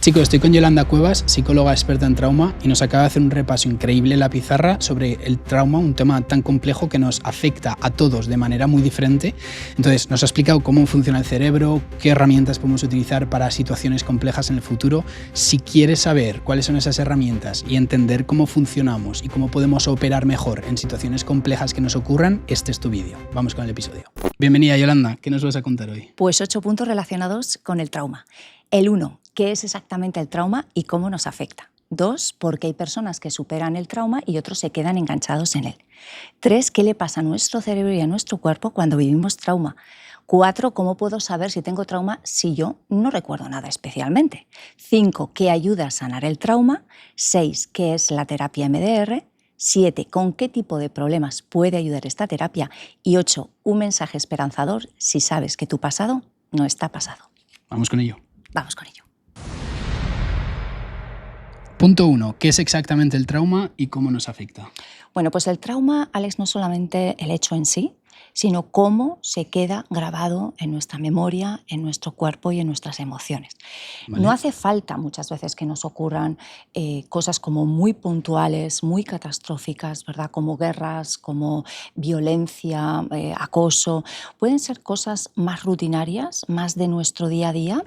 Chicos, estoy con Yolanda Cuevas, psicóloga experta en trauma, y nos acaba de hacer un repaso increíble en la pizarra sobre el trauma, un tema tan complejo que nos afecta a todos de manera muy diferente. Entonces, nos ha explicado cómo funciona el cerebro, qué herramientas podemos utilizar para situaciones complejas en el futuro. Si quieres saber cuáles son esas herramientas y entender cómo funcionamos y cómo podemos operar mejor en situaciones complejas que nos ocurran, este es tu vídeo. Vamos con el episodio. Bienvenida, Yolanda. ¿Qué nos vas a contar hoy? Pues 8 puntos relacionados con el trauma. El 1, ¿qué es exactamente el trauma y cómo nos afecta? 2, porque hay personas que superan el trauma y otros se quedan enganchados en él. 3, ¿qué le pasa a nuestro cerebro y a nuestro cuerpo cuando vivimos trauma? 4, ¿cómo puedo saber si tengo trauma si yo no recuerdo nada especialmente? 5, ¿qué ayuda a sanar el trauma? 6, ¿qué es la terapia MDR? 7, ¿con qué tipo de problemas puede ayudar esta terapia? Y 8, un mensaje esperanzador si sabes que tu pasado no está pasado. Vamos con ello. Vamos con ello. Punto 1. ¿Qué es exactamente el trauma y cómo nos afecta? Bueno, pues el trauma, Alex, no es solamente el hecho en sí, sino cómo se queda grabado en nuestra memoria, en nuestro cuerpo y en nuestras emociones. ¿Vale? No hace falta muchas veces que nos ocurran cosas como muy puntuales, muy catastróficas, ¿verdad? Como guerras, como violencia, acoso. Pueden ser cosas más rutinarias, más de nuestro día a día,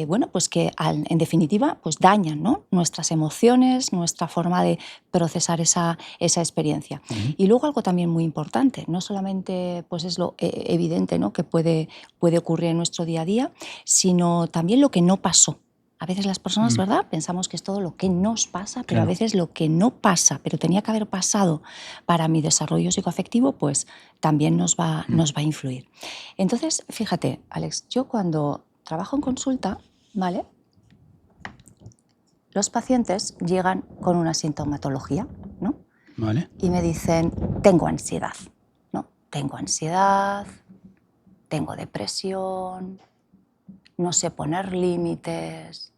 bueno, pues que en definitiva pues dañan, ¿no?, nuestras emociones, nuestra forma de procesar esa experiencia. Y luego algo también muy importante, no solamente pues es lo evidente, ¿no?, que puede ocurrir en nuestro día a día, sino también lo que no pasó. A veces las personas, ¿verdad?, pensamos que es todo lo que nos pasa, pero Claro. a veces lo que no pasa, pero tenía que haber pasado para mi desarrollo psicoafectivo, pues también nos va a influir. Entonces, fíjate, Alex, yo cuando trabajo en consulta, ¿vale?, los pacientes llegan con una sintomatología, ¿no? ¿Vale? Y me dicen, tengo ansiedad, ¿no? Tengo ansiedad, tengo depresión, no sé poner límites,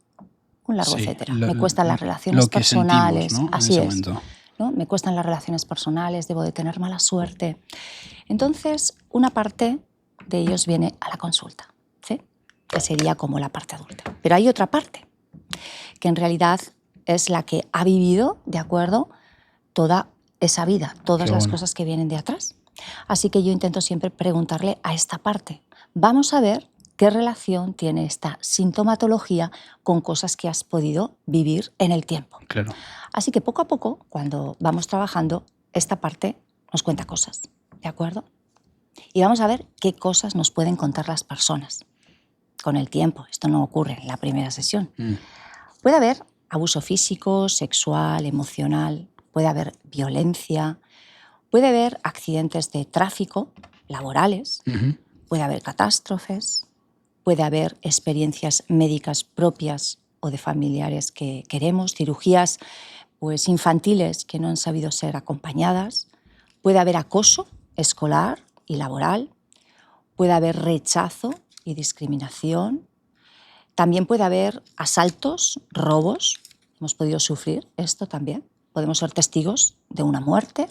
un largo Sí, etcétera. Me cuestan las relaciones lo que personales, sentimos, ¿no?, así en ese es, momento. ¿no? Me cuestan las relaciones personales, debo de tener mala suerte. Entonces, una parte de ellos viene a la consulta, ¿sí?, que sería como la parte adulta. Pero hay otra parte, que en realidad es la que ha vivido, ¿de acuerdo?, toda esa vida, todas las cosas que vienen de atrás. Así que yo intento siempre preguntarle a esta parte, vamos a ver qué relación tiene esta sintomatología con cosas que has podido vivir en el tiempo. Claro. Así que poco a poco, cuando vamos trabajando, esta parte nos cuenta cosas, ¿de acuerdo? Y vamos a ver qué cosas nos pueden contar las personas con el tiempo. Esto no ocurre en la primera sesión. Puede haber abuso físico, sexual, emocional, puede haber violencia, puede haber accidentes de tráfico, laborales, puede haber catástrofes, puede haber experiencias médicas propias o de familiares que queremos, cirugías pues infantiles que no han sabido ser acompañadas, puede haber acoso escolar y laboral, puede haber rechazo y discriminación, también puede haber asaltos, robos, hemos podido sufrir esto también, podemos ser testigos de una muerte.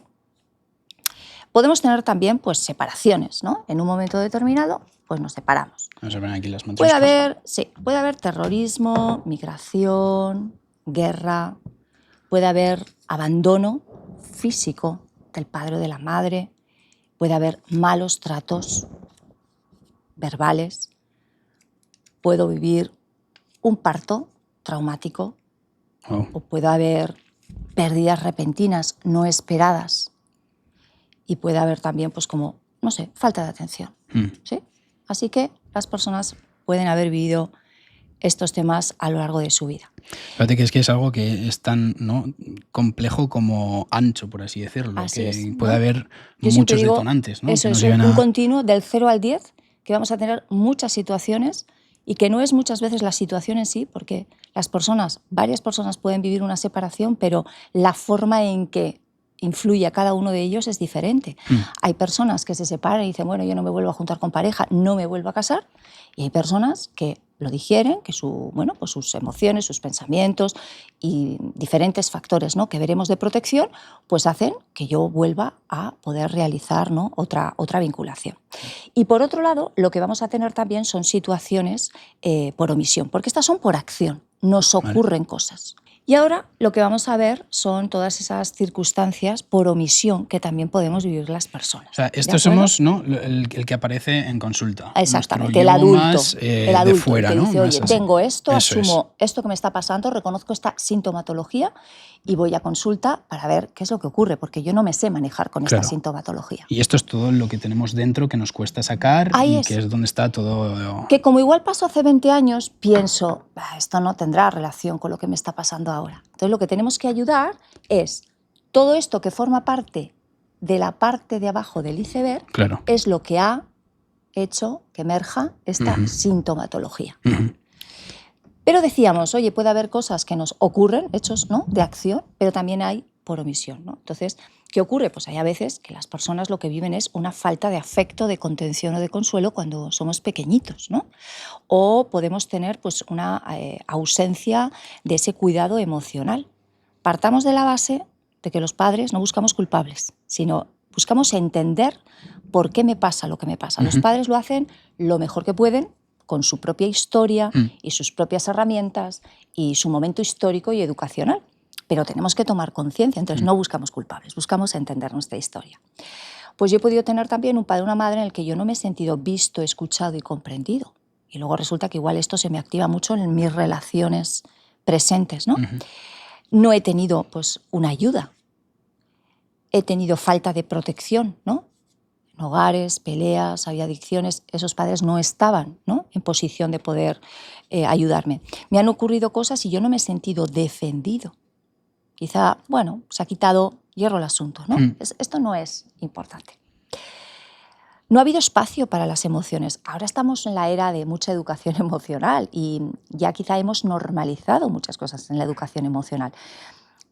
Podemos tener también pues separaciones, ¿no? En un momento determinado pues nos separamos. Vamos a ver aquí las Puede matroscas. puede haber terrorismo, migración, guerra, puede haber abandono físico del padre o de la madre, puede haber malos tratos verbales, puedo vivir un parto traumático o puede haber pérdidas repentinas no esperadas y puede haber también, pues como, no sé, falta de atención, ¿sí? Así que las personas pueden haber vivido estos temas a lo largo de su vida. Fíjate que es algo que es tan, ¿no?, complejo como ancho, por así decirlo, Así que es, puede ¿no? haber Yo siempre muchos digo, detonantes, ¿no?, eso que nos es lleven un a... continuo del 0 al 10, que vamos a tener muchas situaciones y que no es muchas veces la situación en sí, porque varias personas pueden vivir una separación, pero la forma en que influye a cada uno de ellos es diferente. Hay personas que se separan y dicen, bueno, yo no me vuelvo a juntar con pareja, no me vuelvo a casar, y hay personas que lo digieren, que pues sus emociones, sus pensamientos y diferentes factores, ¿no?, que veremos de protección, pues hacen que yo vuelva a poder realizar, ¿no?, otra vinculación. Y por otro lado, lo que vamos a tener también son situaciones por omisión, porque estas son por acción. nos ocurren cosas. Y ahora lo que vamos a ver son todas esas circunstancias por omisión que también podemos vivir las personas. O sea, estos somos, ¿no?, el que aparece en consulta. Exactamente, el adulto. Más, el adulto de fuera, que ¿no? dice, oye, tengo esto, Eso asumo esto que me está pasando, reconozco esta sintomatología y voy a consulta para ver qué es lo que ocurre, porque yo no me sé manejar con esta sintomatología. Y esto es todo lo que tenemos dentro que nos cuesta sacar Ahí que es donde está todo. Que como igual pasó hace 20 años, pienso, esto no tendrá relación con lo que me está pasando ahora. Entonces lo que tenemos que ayudar es todo esto que forma parte de la parte de abajo del iceberg, es lo que ha hecho que emerja esta sintomatología. Pero decíamos, oye, puede haber cosas que nos ocurren, hechos, ¿no?, de acción, pero también hay por omisión, ¿no? Entonces, ¿qué ocurre? Pues hay a veces que las personas lo que viven es una falta de afecto, de contención o de consuelo cuando somos pequeñitos, ¿no? O podemos tener pues una ausencia de ese cuidado emocional. Partamos de la base de que los padres no buscamos culpables, sino buscamos entender por qué me pasa lo que me pasa. Los padres lo hacen lo mejor que pueden, con su propia historia y sus propias herramientas y su momento histórico y educacional. Pero tenemos que tomar conciencia, entonces no buscamos culpables, buscamos entender nuestra historia. Pues yo he podido tener también un padre o una madre en el que yo no me he sentido visto, escuchado y comprendido. Y luego resulta que igual esto se me activa mucho en mis relaciones presentes, ¿no? No he tenido pues una ayuda, he tenido falta de protección, ¿no? En hogares, peleas, había adicciones, esos padres no estaban, ¿no?, en posición de poder ayudarme. Me han ocurrido cosas y yo no me he sentido defendido. Quizá, bueno, se ha quitado hierro al asunto, ¿no? Esto no es importante. No ha habido espacio para las emociones. Ahora estamos en la era de mucha educación emocional y ya quizá hemos normalizado muchas cosas en la educación emocional.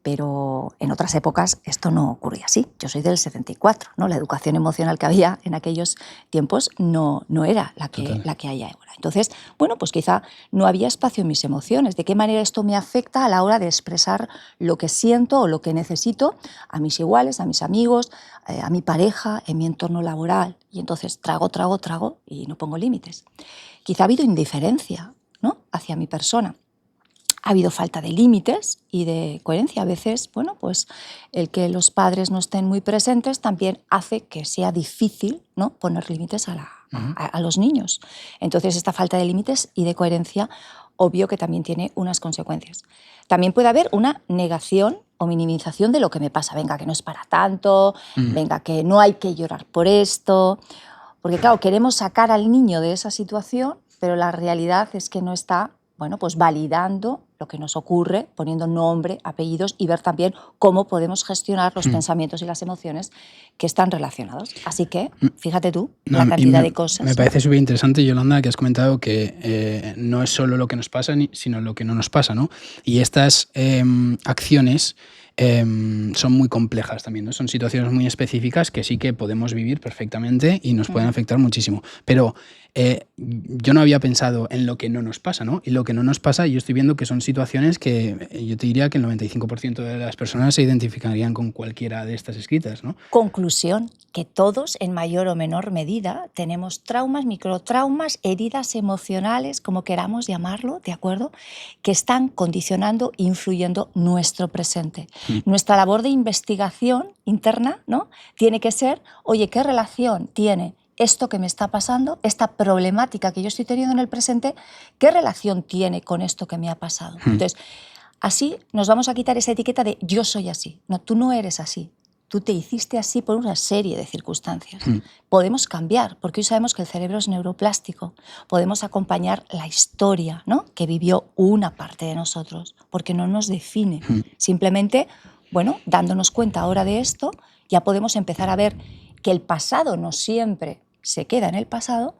Pero en otras épocas esto no ocurría así. Yo soy del 74, ¿no? La educación emocional que había en aquellos tiempos no era la que hay ahora. Entonces, bueno, pues quizá no había espacio en mis emociones. ¿De qué manera esto me afecta a la hora de expresar lo que siento o lo que necesito a mis iguales, a mis amigos, a mi pareja, en mi entorno laboral? Y entonces trago y no pongo límites. Quizá ha habido indiferencia, ¿no?, hacia mi persona. Ha habido falta de límites y de coherencia. A veces, bueno, pues el que los padres no estén muy presentes también hace que sea difícil, ¿no?, poner límites a los niños. Entonces, esta falta de límites y de coherencia, obvio que también tiene unas consecuencias. También puede haber una negación o minimización de lo que me pasa. Venga, que no es para tanto, venga, que no hay que llorar por esto. Porque, claro, queremos sacar al niño de esa situación, pero la realidad es que no está, bueno, pues validando lo que nos ocurre, poniendo nombre, apellidos y ver también cómo podemos gestionar los pensamientos y las emociones que están relacionados. Así que, fíjate tú, la cantidad de cosas. Me parece súper interesante, Yolanda, que has comentado que no es solo lo que nos pasa, sino lo que no nos pasa, ¿no? Y estas acciones son muy complejas también, ¿no? Son situaciones muy específicas que sí que podemos vivir perfectamente y nos pueden afectar muchísimo. Pero yo no había pensado en lo que no nos pasa, ¿no? Y lo que no nos pasa, yo estoy viendo que son situaciones que yo te diría que el 95% de las personas se identificarían con cualquiera de estas escritas, ¿no? Conclusión, que todos en mayor o menor medida tenemos traumas, microtraumas, heridas emocionales, como queramos llamarlo, ¿de acuerdo?, que están condicionando, influyendo nuestro presente. Nuestra labor de investigación interna, ¿no?, tiene que ser, oye, ¿qué relación tiene esto que me está pasando, esta problemática que yo estoy teniendo en el presente, qué relación tiene con esto que me ha pasado? Entonces, así nos vamos a quitar esa etiqueta de yo soy así. No, tú no eres así. Tú te hiciste así por una serie de circunstancias. Podemos cambiar, porque hoy sabemos que el cerebro es neuroplástico. Podemos acompañar la historia, ¿no?, que vivió una parte de nosotros, porque no nos define. Simplemente, bueno, dándonos cuenta ahora de esto, ya podemos empezar a ver que el pasado no siempre se queda en el pasado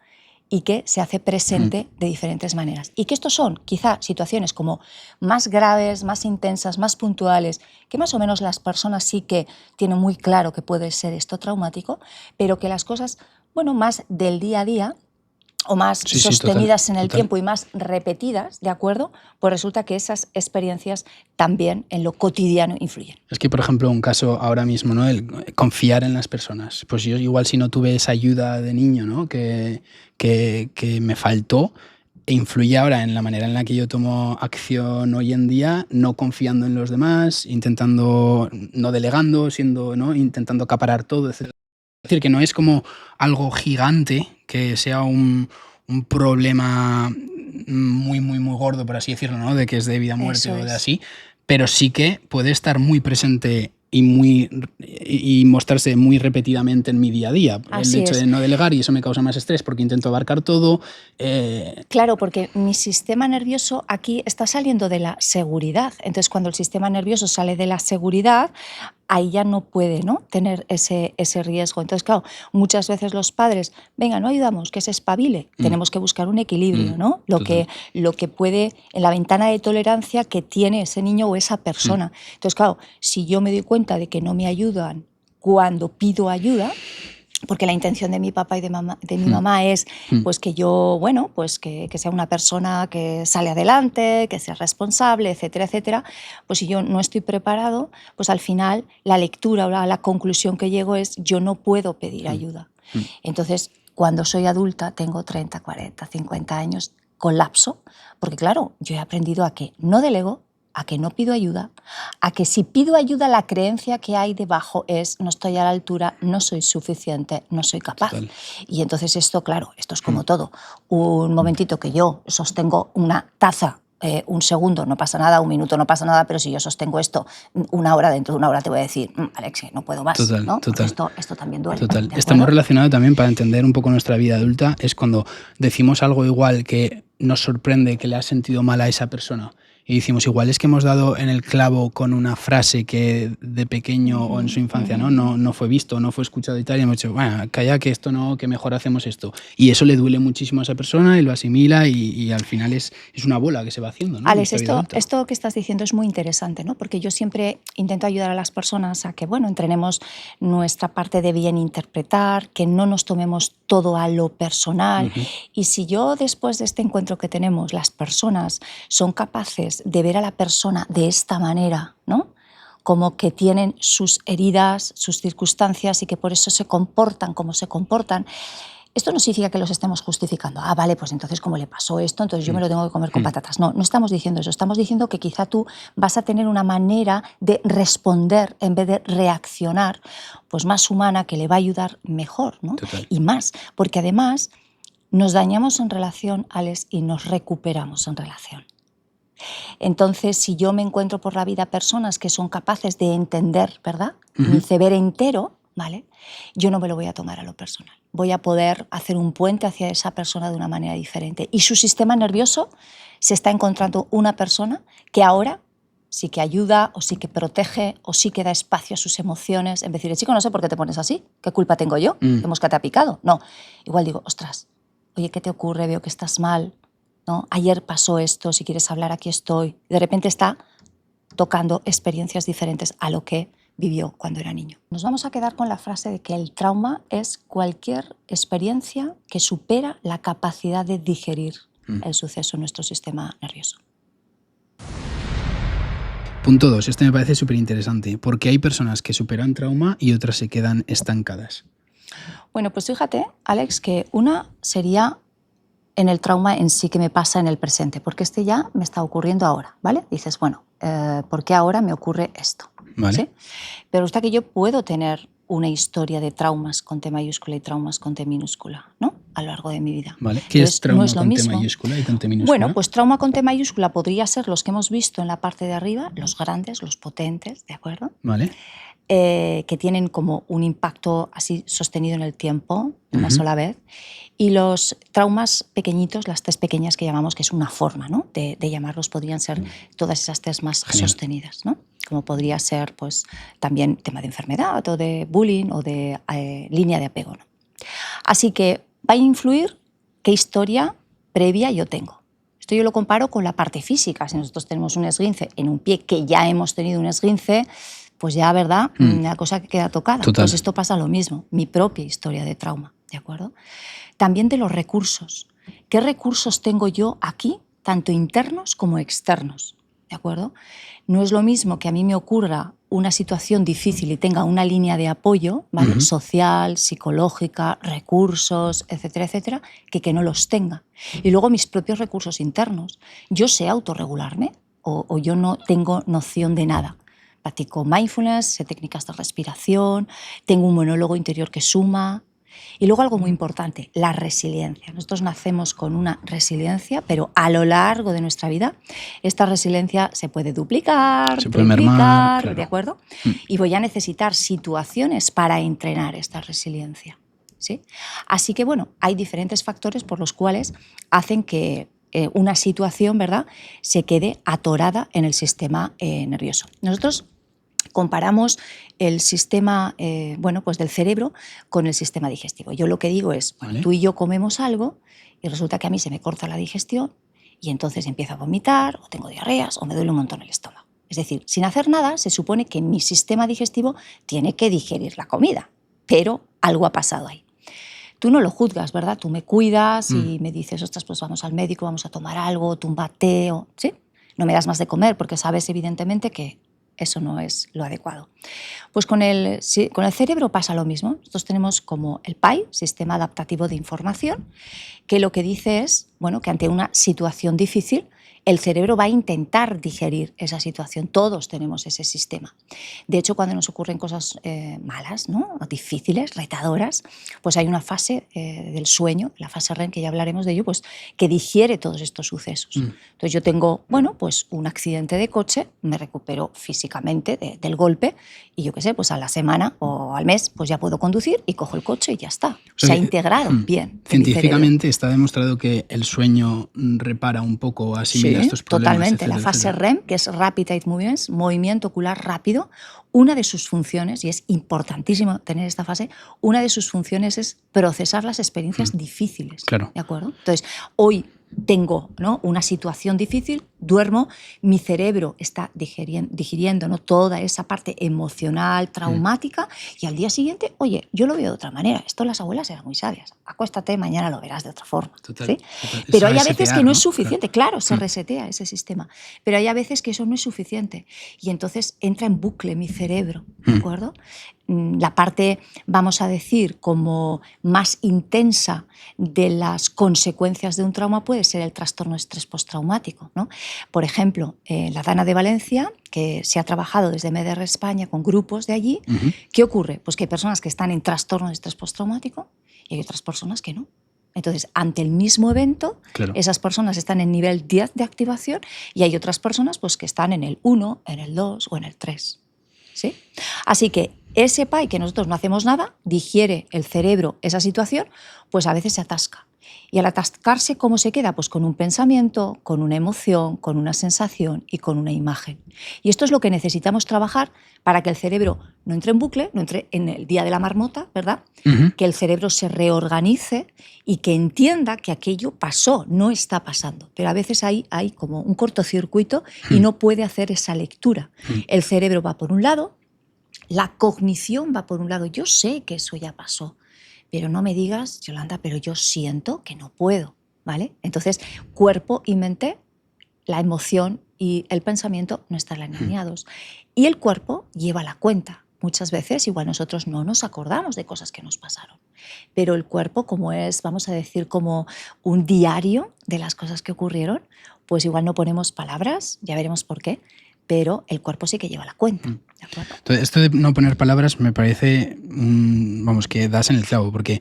y que se hace presente de diferentes maneras. Y que estos son quizá situaciones como más graves, más intensas, más puntuales, que más o menos las personas sí que tienen muy claro que puede ser esto traumático, pero que las cosas, bueno, más del día a día o más sostenidas en el tiempo y más repetidas, ¿de acuerdo? Pues resulta que esas experiencias también en lo cotidiano influyen. Es que, por ejemplo, un caso ahora mismo, ¿no?, el confiar en las personas. Pues yo igual si no tuve esa ayuda de niño, ¿no?, que me faltó, e influye ahora en la manera en la que yo tomo acción hoy en día, no confiando en los demás, intentando, no delegando, ¿no? Intentando acaparar todo, etc. Es decir, que no es como algo gigante, que sea un problema muy, muy, muy gordo, por así decirlo, ¿no? De que es de vida o muerte o de así, pero sí que puede estar muy presente y mostrarse muy repetidamente en mi día a día. Así el hecho es. de no delegar, y eso me causa más estrés porque intento abarcar todo. Claro, porque mi sistema nervioso aquí está saliendo de la seguridad. Entonces, cuando el sistema nervioso sale de la seguridad, ahí ya no puede, ¿no?, tener ese riesgo. Entonces, claro, muchas veces los padres, venga, no ayudamos, que se espabile. Tenemos que buscar un equilibrio, ¿no? Lo que puede, en la ventana de tolerancia que tiene ese niño o esa persona. Entonces, claro, si yo me doy cuenta de que no me ayudan cuando pido ayuda, porque la intención de mi papá y de mi mamá es pues que yo, bueno, pues que sea una persona que sale adelante, que sea responsable, etcétera, etcétera, pues si yo no estoy preparado, pues al final la lectura o la conclusión que llego es yo no puedo pedir ayuda. Entonces, cuando soy adulta, tengo 30, 40, 50 años, colapso, porque claro, yo he aprendido a que no delego, a que no pido ayuda, a que si pido ayuda la creencia que hay debajo es no estoy a la altura, no soy suficiente, no soy capaz. Total. Y entonces esto, claro, esto es como todo. Un momentito que yo sostengo una taza, un segundo no pasa nada, un minuto no pasa nada, pero si yo sostengo esto una hora, dentro de una hora te voy a decir, Alex, no puedo más. Total, ¿no? total. Esto también duele. Total. Estamos relacionados también, para entender un poco nuestra vida adulta, es cuando decimos algo igual que nos sorprende que le ha sentido mal a esa persona. Y decimos, igual es que hemos dado en el clavo con una frase que de pequeño o en su infancia no fue visto, no fue escuchado y tal, y hemos dicho, bueno, calla que esto no, que mejor hacemos esto. Y eso le duele muchísimo a esa persona y lo asimila y al final es una bola que se va haciendo, ¿no? Alex, esto que estás diciendo es muy interesante, ¿no? Porque yo siempre intento ayudar a las personas a que, bueno, entrenemos nuestra parte de bien interpretar, que no nos tomemos todo a lo personal. Y si yo, después de este encuentro que tenemos, las personas son capaces de ver a la persona de esta manera, ¿no?, como que tienen sus heridas, sus circunstancias y que por eso se comportan como se comportan, esto no significa que los estemos justificando. Vale, pues entonces como le pasó esto, entonces yo me lo tengo que comer con patatas. No, no estamos diciendo eso. Estamos diciendo que quizá tú vas a tener una manera de responder en vez de reaccionar, pues más humana, que le va a ayudar mejor, ¿no? Total. Y más, porque además nos dañamos en relación, Alex, y nos recuperamos en relación. Entonces, si yo me encuentro por la vida personas que son capaces de entender, ¿verdad?, mi ceber entero, ¿vale?, yo no me lo voy a tomar a lo personal. Voy a poder hacer un puente hacia esa persona de una manera diferente. Y su sistema nervioso se está encontrando una persona que ahora sí que ayuda, o sí que protege, o sí que da espacio a sus emociones. En vez de decir, chico, no sé por qué te pones así, ¿qué culpa tengo yo? ¿Qué mosca te ha picado? No, igual digo, ostras, oye, ¿qué te ocurre? Veo que estás mal, ¿no? Ayer pasó esto, si quieres hablar, aquí estoy. De repente está tocando experiencias diferentes a lo que vivió cuando era niño. Nos vamos a quedar con la frase de que el trauma es cualquier experiencia que supera la capacidad de digerir el suceso en nuestro sistema nervioso. Punto 2. Este me parece súper interesante, porque hay personas que superan trauma y otras se quedan estancadas. Bueno, pues fíjate, Alex, que una sería en el trauma en sí que me pasa en el presente, porque este ya me está ocurriendo ahora, ¿vale? Dices, bueno, ¿por qué ahora me ocurre esto? Vale. ¿Sí? Pero resulta que yo puedo tener una historia de traumas con T mayúscula y traumas con T minúscula, ¿no?, a lo largo de mi vida. Vale. ¿Qué es trauma no es lo con mismo. T mayúscula y con T minúscula? Bueno, pues trauma con T mayúscula podría ser los que hemos visto en la parte de arriba, los grandes, los potentes, ¿de acuerdo? Vale. Que tienen como un impacto así sostenido en el tiempo, de una sola vez. Y los traumas pequeñitos, las T's pequeñas que llamamos, que es una forma, ¿no?, de llamarlos, podrían ser todas esas T's más sostenidas, ¿no?, como podría ser pues también tema de enfermedad o de bullying o de línea de apego, ¿no? Así que va a influir qué historia previa yo tengo. Esto yo lo comparo con la parte física. Si nosotros tenemos un esguince en un pie, que ya hemos tenido un esguince, pues ya, ¿verdad?, una cosa que queda tocada. Total. Pues esto pasa lo mismo, mi propia historia de trauma, ¿de acuerdo? También de los recursos. ¿Qué recursos tengo yo aquí, tanto internos como externos? ¿De acuerdo? No es lo mismo que a mí me ocurra una situación difícil y tenga una línea de apoyo, ¿vale? Social, psicológica, recursos, etcétera, etcétera, que no los tenga. Y luego mis propios recursos internos. Yo sé autorregularme o yo no tengo noción de nada. Practico mindfulness, sé técnicas de respiración, tengo un monólogo interior que suma. Y luego algo muy importante, la resiliencia. Nosotros nacemos con una resiliencia, pero a lo largo de nuestra vida esta resiliencia se puede duplicar, se puede mermar, claro. ¿De acuerdo? Y voy a necesitar situaciones para entrenar esta resiliencia, ¿sí? Así que, bueno, hay diferentes factores por los cuales hacen que una situación, ¿verdad?, se quede atorada en el sistema nervioso. Nosotros comparamos el sistema pues del cerebro con el sistema digestivo. Yo lo que digo es, ¿Vale? Tú y yo comemos algo y resulta que a mí se me corta la digestión y entonces empiezo a vomitar, o tengo diarreas, o me duele un montón el estómago. Es decir, sin hacer nada, se supone que mi sistema digestivo tiene que digerir la comida, pero algo ha pasado ahí. Tú no lo juzgas, ¿verdad? Tú me cuidas y me dices, ostras, pues vamos al médico, vamos a tomar algo, túmbate, ¿sí? No me das más de comer porque sabes evidentemente que eso no es lo adecuado. Pues con el cerebro pasa lo mismo. Nosotros tenemos como el PAI, Sistema Adaptativo de Información, que lo que dice es, bueno, que ante una situación difícil, el cerebro va a intentar digerir esa situación. Todos tenemos ese sistema. De hecho, cuando nos ocurren cosas malas, ¿no?, difíciles, retadoras, pues hay una fase del sueño, la fase REM, que ya hablaremos de ello, pues, que digiere todos estos sucesos. Entonces yo tengo, bueno, pues un accidente de coche, me recupero físicamente del golpe y yo qué sé, pues a la semana o al mes pues ya puedo conducir y cojo el coche y ya está. Se ha integrado bien. Científicamente está demostrado que el sueño repara un poco, asimila estos problemas. Totalmente. Etcétera, la fase etcétera. REM, que es Rapid Eye Movements, movimiento ocular rápido, una de sus funciones, y es importantísimo tener esta fase, una de sus funciones es procesar las experiencias difíciles. Claro. ¿De acuerdo? Entonces, hoy tengo, ¿no?, una situación difícil, duermo, mi cerebro está digiriendo, ¿no?, toda esa parte emocional, traumática, y al día siguiente, oye, yo lo veo de otra manera. Esto las abuelas eran muy sabias. Acuéstate, mañana lo verás de otra forma. Total, ¿sí? total. Pero hay a resetear, veces que no es ¿no? suficiente. Claro, se resetea ese sistema. Pero hay a veces que eso no es suficiente. Y entonces entra en bucle mi cerebro, ¿de acuerdo? La parte, vamos a decir, como más intensa de las consecuencias de un trauma puede ser el trastorno de estrés postraumático, ¿no? Por ejemplo, la Dana de Valencia, que se ha trabajado desde MEDER España con grupos de allí, ¿qué ocurre? Pues que hay personas que están en trastorno de estrés postraumático y hay otras personas que no. Entonces, ante el mismo evento, claro, esas personas están en nivel 10 de activación y hay otras personas pues, que están en el 1, en el 2 o en el 3. ¿Sí? Así que ese PAI que nosotros no hacemos nada, digiere el cerebro esa situación, pues a veces se atasca. Y al atascarse, ¿cómo se queda? Pues con un pensamiento, con una emoción, con una sensación y con una imagen. Y esto es lo que necesitamos trabajar para que el cerebro no entre en bucle, no entre en el día de la marmota, ¿verdad? Que el cerebro se reorganice y que entienda que aquello pasó, no está pasando. Pero a veces hay como un cortocircuito y no puede hacer esa lectura. El cerebro va por un lado, la cognición va por un lado. Yo sé que eso ya pasó, pero no me digas, Yolanda, pero yo siento que no puedo, ¿vale? Entonces, cuerpo y mente, la emoción y el pensamiento no están alineados. Y el cuerpo lleva la cuenta. Muchas veces igual nosotros no nos acordamos de cosas que nos pasaron, pero el cuerpo, como es, vamos a decir, como un diario de las cosas que ocurrieron, pues igual no ponemos palabras, ya veremos por qué, pero el cuerpo sí que lleva la cuenta. ¿De acuerdo? Entonces, esto de no poner palabras me parece, vamos, que das en el clavo, porque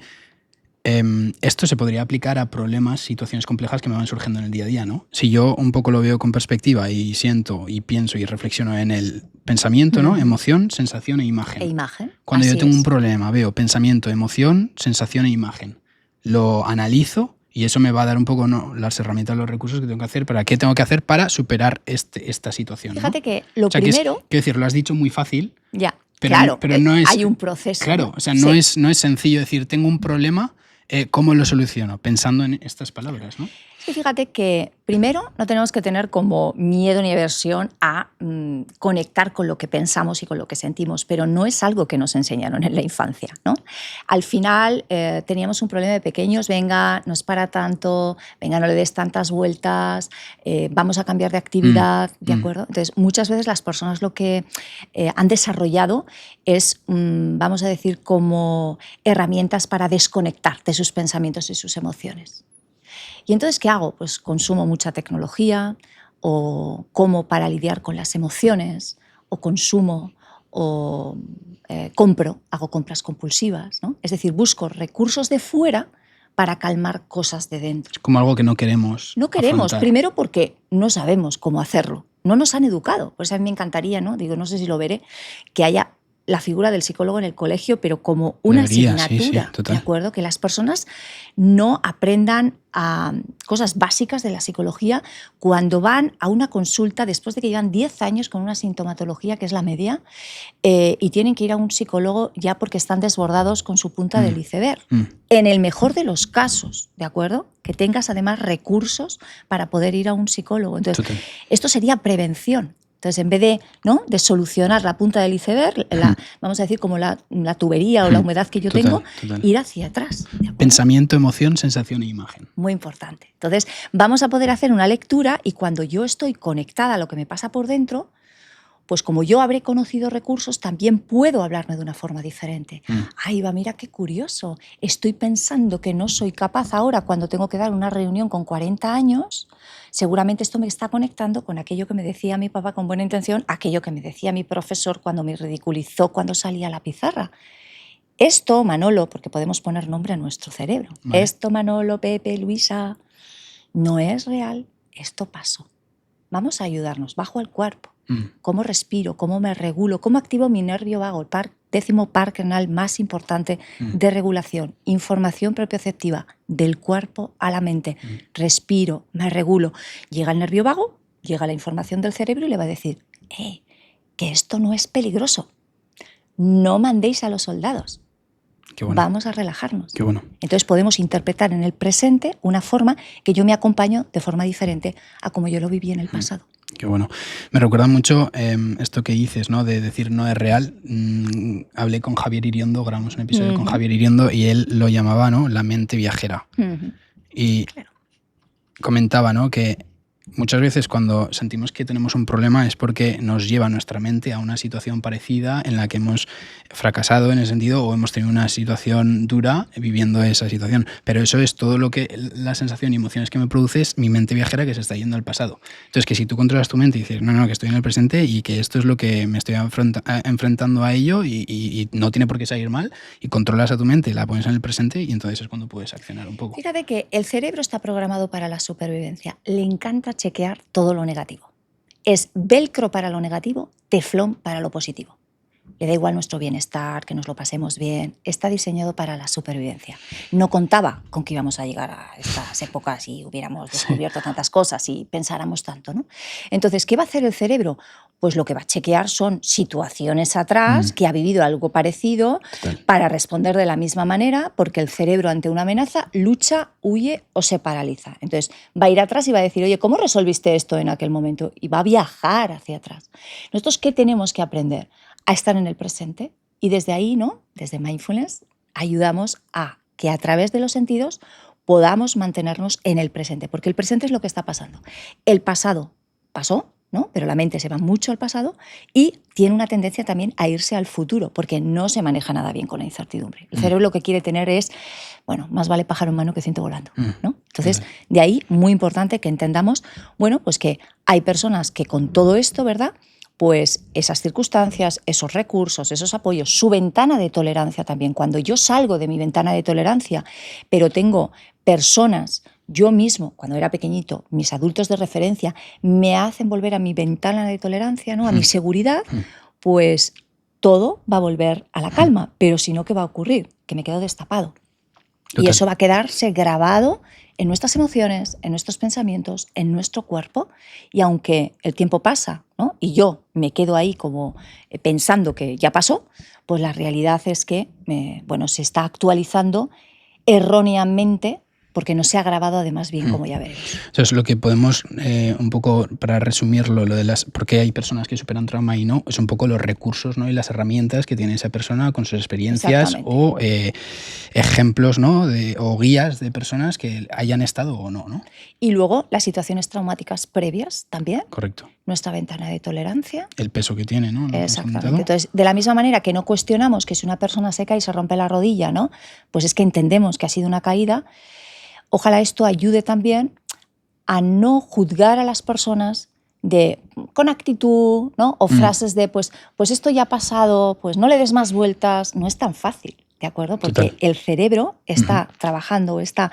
esto se podría aplicar a problemas, situaciones complejas que me van surgiendo en el día a día, ¿no? Si yo un poco lo veo con perspectiva y siento y pienso y reflexiono en el pensamiento, ¿no? Emoción, sensación e imagen. E imagen. Cuando yo Así tengo es. un problema, veo pensamiento, emoción, sensación e imagen. Lo analizo y eso me va a dar un poco, ¿no?, las herramientas, los recursos que tengo que hacer, qué tengo que hacer para superar esta situación, ¿no? Fíjate que lo O sea, primero... Quiero decir, lo has dicho muy fácil, Ya, pero, claro, pero no es... hay un proceso. Claro, ¿no? o sea, Sí. no es sencillo decir, tengo un problema, ¿cómo lo soluciono? Pensando en estas palabras, ¿no? Y fíjate que primero no tenemos que tener como miedo ni aversión a conectar con lo que pensamos y con lo que sentimos, pero no es algo que nos enseñaron en la infancia, ¿no? Al final teníamos un problema de pequeños, venga, no es para tanto, venga, no le des tantas vueltas, vamos a cambiar de actividad, ¿de acuerdo? Entonces, muchas veces las personas lo que han desarrollado es, vamos a decir, como herramientas para desconectar de sus pensamientos y sus emociones. ¿Y entonces qué hago? Pues consumo mucha tecnología, o como para lidiar con las emociones, o consumo, o compro, hago compras compulsivas, ¿no? Es decir, busco recursos de fuera para calmar cosas de dentro. Es como algo que no queremos. No queremos, afrontar. primero porque no sabemos cómo hacerlo, no nos han educado. Pues a mí me encantaría, ¿no? Digo, no sé si lo veré, que haya la figura del psicólogo en el colegio, pero como una asignatura, sí, ¿de acuerdo? Que las personas no aprendan a cosas básicas de la psicología cuando van a una consulta después de que llevan 10 años con una sintomatología que es la media y tienen que ir a un psicólogo ya porque están desbordados con su punta del iceberg. En el mejor de los casos, ¿de acuerdo? Que tengas además recursos para poder ir a un psicólogo. Entonces, esto sería prevención. Entonces, en vez de, ¿no?, de solucionar la punta del iceberg, vamos a decir como la tubería o la humedad que yo tengo, ir hacia atrás. Pensamiento, emoción, sensación e imagen. Muy importante. Entonces, vamos a poder hacer una lectura y cuando yo estoy conectada a lo que me pasa por dentro, pues como yo habré conocido recursos, también puedo hablarme de una forma diferente. Ahí va, mira qué curioso. Estoy pensando que no soy capaz ahora cuando tengo que dar una reunión con 40 años. Seguramente esto me está conectando con aquello que me decía mi papá con buena intención, aquello que me decía mi profesor cuando me ridiculizó cuando salía a la pizarra. Esto, Manolo, porque podemos poner nombre a nuestro cerebro. Vale. Esto, Manolo, Pepe, Luisa, no es real. Esto pasó. Vamos a ayudarnos. Bajo al cuerpo. Cómo respiro, cómo me regulo, cómo activo mi nervio vago, el décimo par craneal más importante de regulación, información propioceptiva del cuerpo a la mente. Respiro, me regulo. Llega el nervio vago, llega la información del cerebro y le va a decir, que esto no es peligroso. No mandéis a los soldados. Qué bueno. Vamos a relajarnos. Qué bueno. Entonces podemos interpretar en el presente una forma que yo me acompaño de forma diferente a como yo lo viví en el pasado. Qué bueno. Me recuerda mucho esto que dices, ¿no? De decir no es real. Hablé con Javier Iriondo, grabamos un episodio con Javier Iriondo y él lo llamaba, ¿no?, la mente viajera. Y comentaba, ¿no?, que muchas veces cuando sentimos que tenemos un problema es porque nos lleva nuestra mente a una situación parecida en la que hemos fracasado en ese sentido o hemos tenido una situación dura viviendo esa situación. Pero eso es todo lo que la sensación y emociones que me produce es mi mente viajera que se está yendo al pasado. Entonces, que si tú controlas tu mente y dices, no, que estoy en el presente y que esto es lo que me estoy enfrentando a ello y no tiene por qué salir mal, y controlas a tu mente, la pones en el presente y entonces es cuando puedes accionar un poco. Fíjate que el cerebro está programado para la supervivencia. Le encanta chequear todo lo negativo. Es velcro para lo negativo, teflón para lo positivo. Le da igual nuestro bienestar, que nos lo pasemos bien. Está diseñado para la supervivencia. No contaba con que íbamos a llegar a estas épocas y hubiéramos descubierto tantas cosas y pensáramos tanto, ¿no? Entonces, ¿qué va a hacer el cerebro? Pues lo que va a chequear son situaciones atrás que ha vivido algo parecido para responder de la misma manera, porque el cerebro ante una amenaza lucha, huye o se paraliza. Entonces va a ir atrás y va a decir, oye, ¿cómo resolviste esto en aquel momento? Y va a viajar hacia atrás. ¿Nosotros qué tenemos que aprender? A estar en el presente. Y desde ahí, ¿no?, desde mindfulness, ayudamos a que a través de los sentidos podamos mantenernos en el presente, porque el presente es lo que está pasando. El pasado pasó, ¿no?, pero la mente se va mucho al pasado y tiene una tendencia también a irse al futuro, porque no se maneja nada bien con la incertidumbre. El cerebro lo que quiere tener es, bueno, más vale pájaro en mano que ciento volando, ¿no? Entonces, de ahí, muy importante que entendamos, bueno, pues que hay personas que con todo esto, ¿verdad?, pues esas circunstancias, esos recursos, esos apoyos, su ventana de tolerancia también. Cuando yo salgo de mi ventana de tolerancia, pero tengo personas, yo mismo, cuando era pequeñito, mis adultos de referencia, me hacen volver a mi ventana de tolerancia, ¿no?, a mi seguridad, pues todo va a volver a la calma. Pero si no, ¿qué va a ocurrir? Que me quedo destapado. Total. Y eso va a quedarse grabado en nuestras emociones, en nuestros pensamientos, en nuestro cuerpo. Y aunque el tiempo pasa, ¿no?, y yo me quedo ahí como pensando que ya pasó, pues la realidad es que se está actualizando erróneamente porque no se ha grabado además bien, como ya veremos. Entonces, lo que podemos, un poco para resumirlo, lo de porque hay personas que superan trauma y no, es un poco los recursos, ¿no? Y las herramientas que tiene esa persona con sus experiencias o ejemplos, ¿no? O guías de personas que hayan estado o no, ¿no? Y luego las situaciones traumáticas previas también. Correcto. Nuestra ventana de tolerancia. El peso que tiene, ¿no? Exactamente. Entonces, de la misma manera que no cuestionamos que si una persona se cae y se rompe la rodilla, ¿no? Pues es que entendemos que ha sido una caída. Ojalá esto ayude también a no juzgar a las personas con actitud, ¿no? O frases de, pues esto ya ha pasado, pues no le des más vueltas. No es tan fácil, ¿de acuerdo? Porque Total. el cerebro está trabajando, está,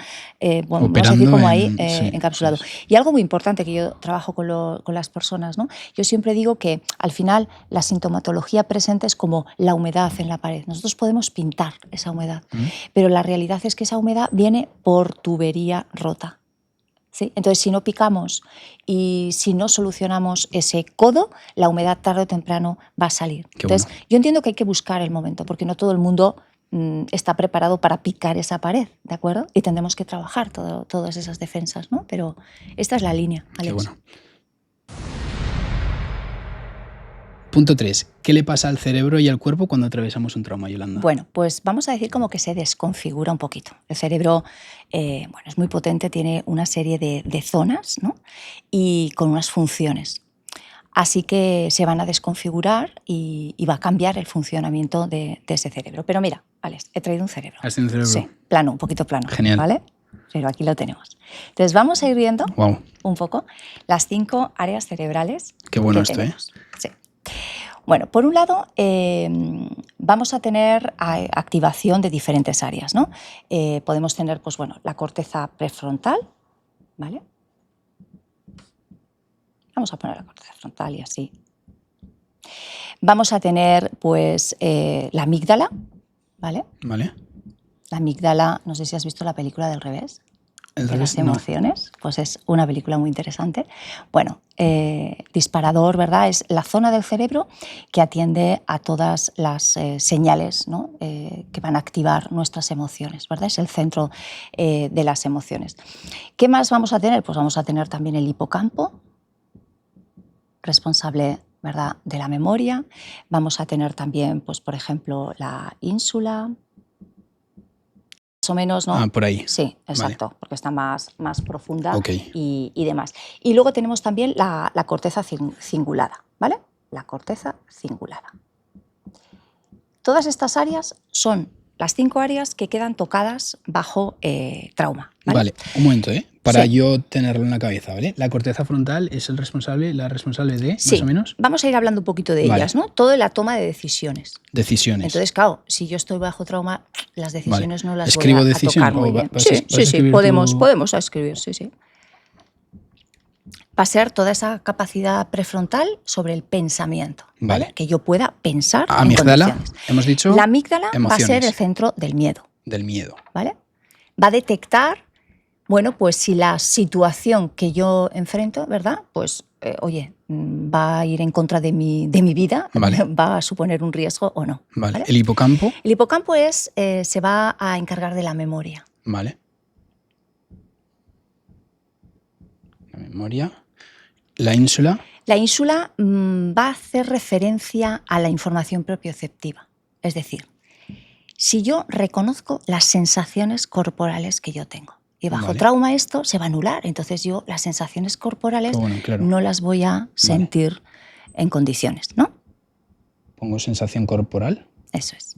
vamos a operando decir como ahí, sí, encapsulado. Sí. Y algo muy importante que yo trabajo con las personas, ¿no? Yo siempre digo que al final la sintomatología presente es como la humedad en la pared. Nosotros podemos pintar esa humedad, pero la realidad es que esa humedad viene por tubería rota. ¿Sí? Entonces, si no picamos y si no solucionamos ese codo, la humedad tarde o temprano va a salir. Entonces, yo entiendo que hay que buscar el momento, porque no todo el mundo está preparado para picar esa pared, ¿de acuerdo? Y tendremos que trabajar todas esas defensas, ¿no? Pero esta es la línea, Alex. Qué bueno. Punto 3. ¿Qué le pasa al cerebro y al cuerpo cuando atravesamos un trauma, Yolanda? Bueno, pues vamos a decir como que se desconfigura un poquito. El cerebro es muy potente, tiene una serie de zonas, ¿no? Y con unas funciones. Así que se van a desconfigurar y va a cambiar el funcionamiento de ese cerebro. Pero mira, Alex, he traído un cerebro. ¿Has traído un cerebro? Sí, plano, un poquito plano. Genial. ¿Vale? Pero aquí lo tenemos. Entonces vamos a ir viendo un poco las 5 áreas cerebrales. Qué bueno que esto, tenemos. Sí. Bueno, por un lado, vamos a tener activación de diferentes áreas, ¿no? Podemos tener, pues bueno, la corteza prefrontal, ¿vale? Vamos a poner la corteza frontal y así. Vamos a tener, pues, la amígdala, ¿vale? Vale. La amígdala, no sé si has visto la película del revés. De las emociones, pues es una película muy interesante. Bueno, disparador, ¿verdad? Es la zona del cerebro que atiende a todas las señales, ¿no? Que van a activar nuestras emociones, ¿verdad? Es el centro de las emociones. ¿Qué más vamos a tener? Pues vamos a tener también el hipocampo, responsable, ¿verdad?, de la memoria. Vamos a tener también, pues, por ejemplo, la ínsula. Más o menos, ¿no? Por ahí. Sí, exacto, vale. Porque está más profunda Okay. y demás. Y luego tenemos también la corteza cingulada, ¿vale? La corteza cingulada. Todas estas áreas son las 5 áreas que quedan tocadas bajo trauma. Vale, un momento, para yo tenerlo en la cabeza, ¿vale? La corteza frontal es la responsable de, sí, más o menos. Vamos a ir hablando un poquito de ellas, ¿no? Todo en la toma de decisiones. Decisiones. Entonces, claro, si yo estoy bajo trauma, las decisiones no las ¿Escribo voy a decisión, tocar muy bien. Sí, podemos escribir, sí. Va a ser toda esa capacidad prefrontal sobre el pensamiento, ¿vale? Que yo pueda pensar en condiciones. Hemos dicho. La amígdala emociones. Va a ser el centro del miedo. Del miedo. ¿Vale? Va a detectar, bueno, pues si la situación que yo enfrento, ¿verdad? Pues, oye, va a ir en contra de mi vida, va a suponer un riesgo o no. Vale. ¿El hipocampo? El hipocampo se va a encargar de la memoria. Vale. La memoria. ¿La ínsula? La ínsula va a hacer referencia a la información propioceptiva. Es decir, si yo reconozco las sensaciones corporales que yo tengo. Y bajo trauma esto se va a anular. Entonces yo las sensaciones corporales no las voy a sentir en condiciones, ¿no? Pongo sensación corporal. Eso es.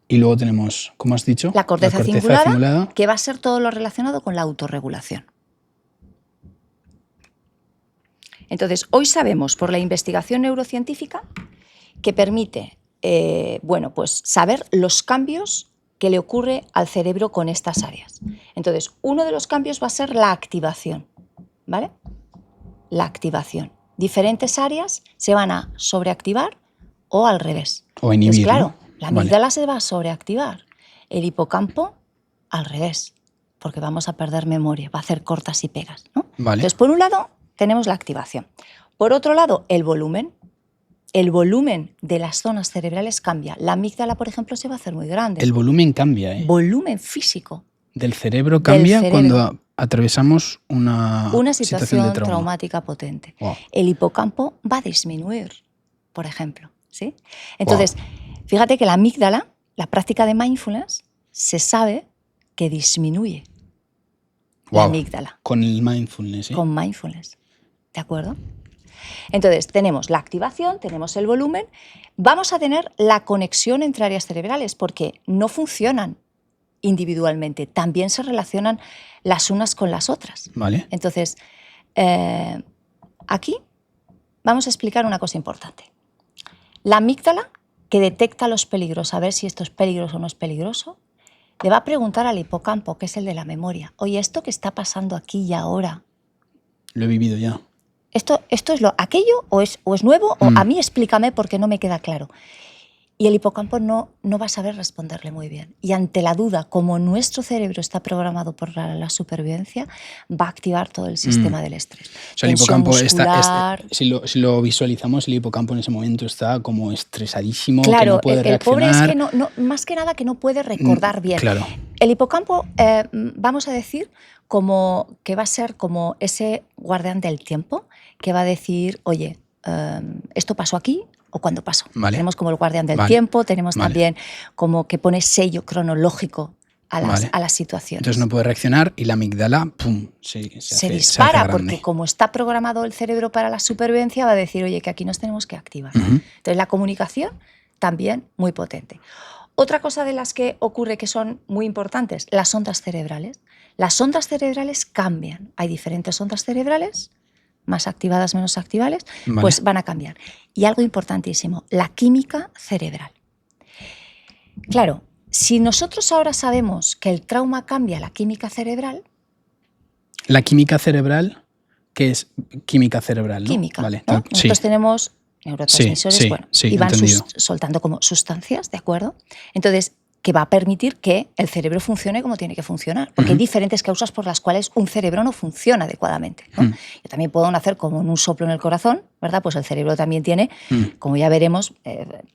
Y luego tenemos, ¿cómo has dicho? La corteza cingulada, que va a ser todo lo relacionado con la autorregulación. Entonces, hoy sabemos por la investigación neurocientífica que permite bueno, pues saber los cambios que le ocurre al cerebro con estas áreas. Entonces, uno de los cambios va a ser la activación, ¿vale? La activación. Diferentes áreas se van a sobreactivar o al revés. O inhibir, claro, ¿no? La amígdala se va a sobreactivar, el hipocampo al revés, porque vamos a perder memoria, va a hacer cortas y pegas, ¿no? Vale. Entonces, por un lado, tenemos la activación. Por otro lado, el volumen. el volumen de las zonas cerebrales cambia. La amígdala, por ejemplo, se va a hacer muy grande. El volumen cambia, ¿eh? Volumen físico. Del cerebro cambia cerebro. Cuando atravesamos una situación de trauma. traumática potente. Wow. El hipocampo va a disminuir, por ejemplo. ¿Sí? Entonces, fíjate que la amígdala, la práctica de mindfulness, se sabe que disminuye la amígdala. Con el mindfulness, ¿eh? Con mindfulness. ¿De acuerdo? Entonces, tenemos la activación, tenemos el volumen, vamos a tener la conexión entre áreas cerebrales, porque no funcionan individualmente, también se relacionan las unas con las otras. Vale. Entonces, aquí vamos a explicar una cosa importante. La amígdala, que detecta los peligros, a ver si esto es peligroso o no es peligroso, le va a preguntar al hipocampo, que es el de la memoria, oye, ¿esto que está pasando aquí y ahora? Lo he vivido ya. ¿Esto es aquello o es nuevo? O a mí explícame porque no me queda claro. Y el hipocampo no va a saber responderle muy bien. Y ante la duda, como nuestro cerebro está programado por la supervivencia, va a activar todo el sistema del estrés. O sea, el hipocampo si lo visualizamos, el hipocampo en ese momento está como estresadísimo, claro, que no puede reaccionar. El pobre es que más que nada que no puede recordar bien. Claro. El hipocampo, vamos a decir, que va a ser como ese guardián del tiempo, que va a decir, oye, esto pasó aquí, o cuando pasó. Vale. Tenemos como el guardián del tiempo, tenemos también como que pone sello cronológico a las situaciones. Entonces no puede reaccionar y la amígdala, ¡pum!, se dispara, hace porque como está programado el cerebro para la supervivencia, va a decir, oye, que aquí nos tenemos que activar. Entonces la comunicación también muy potente. Otra cosa de las que ocurre que son muy importantes, las ondas cerebrales. Las ondas cerebrales cambian. Hay diferentes ondas cerebrales, más activadas, menos activadas, pues van a cambiar. Y algo importantísimo, la química cerebral. Claro, si nosotros ahora sabemos que el trauma cambia la química cerebral... La química cerebral, ¿qué es química cerebral? ¿no? Química, vale, ¿no? Nosotros tenemos neurotransmisores y van soltando como sustancias, ¿de acuerdo? Entonces, que va a permitir que el cerebro funcione como tiene que funcionar, porque hay diferentes causas por las cuales un cerebro no funciona adecuadamente, ¿no? Yo también puedo nacer como en un soplo en el corazón, ¿verdad? Pues el cerebro también tiene, como ya veremos,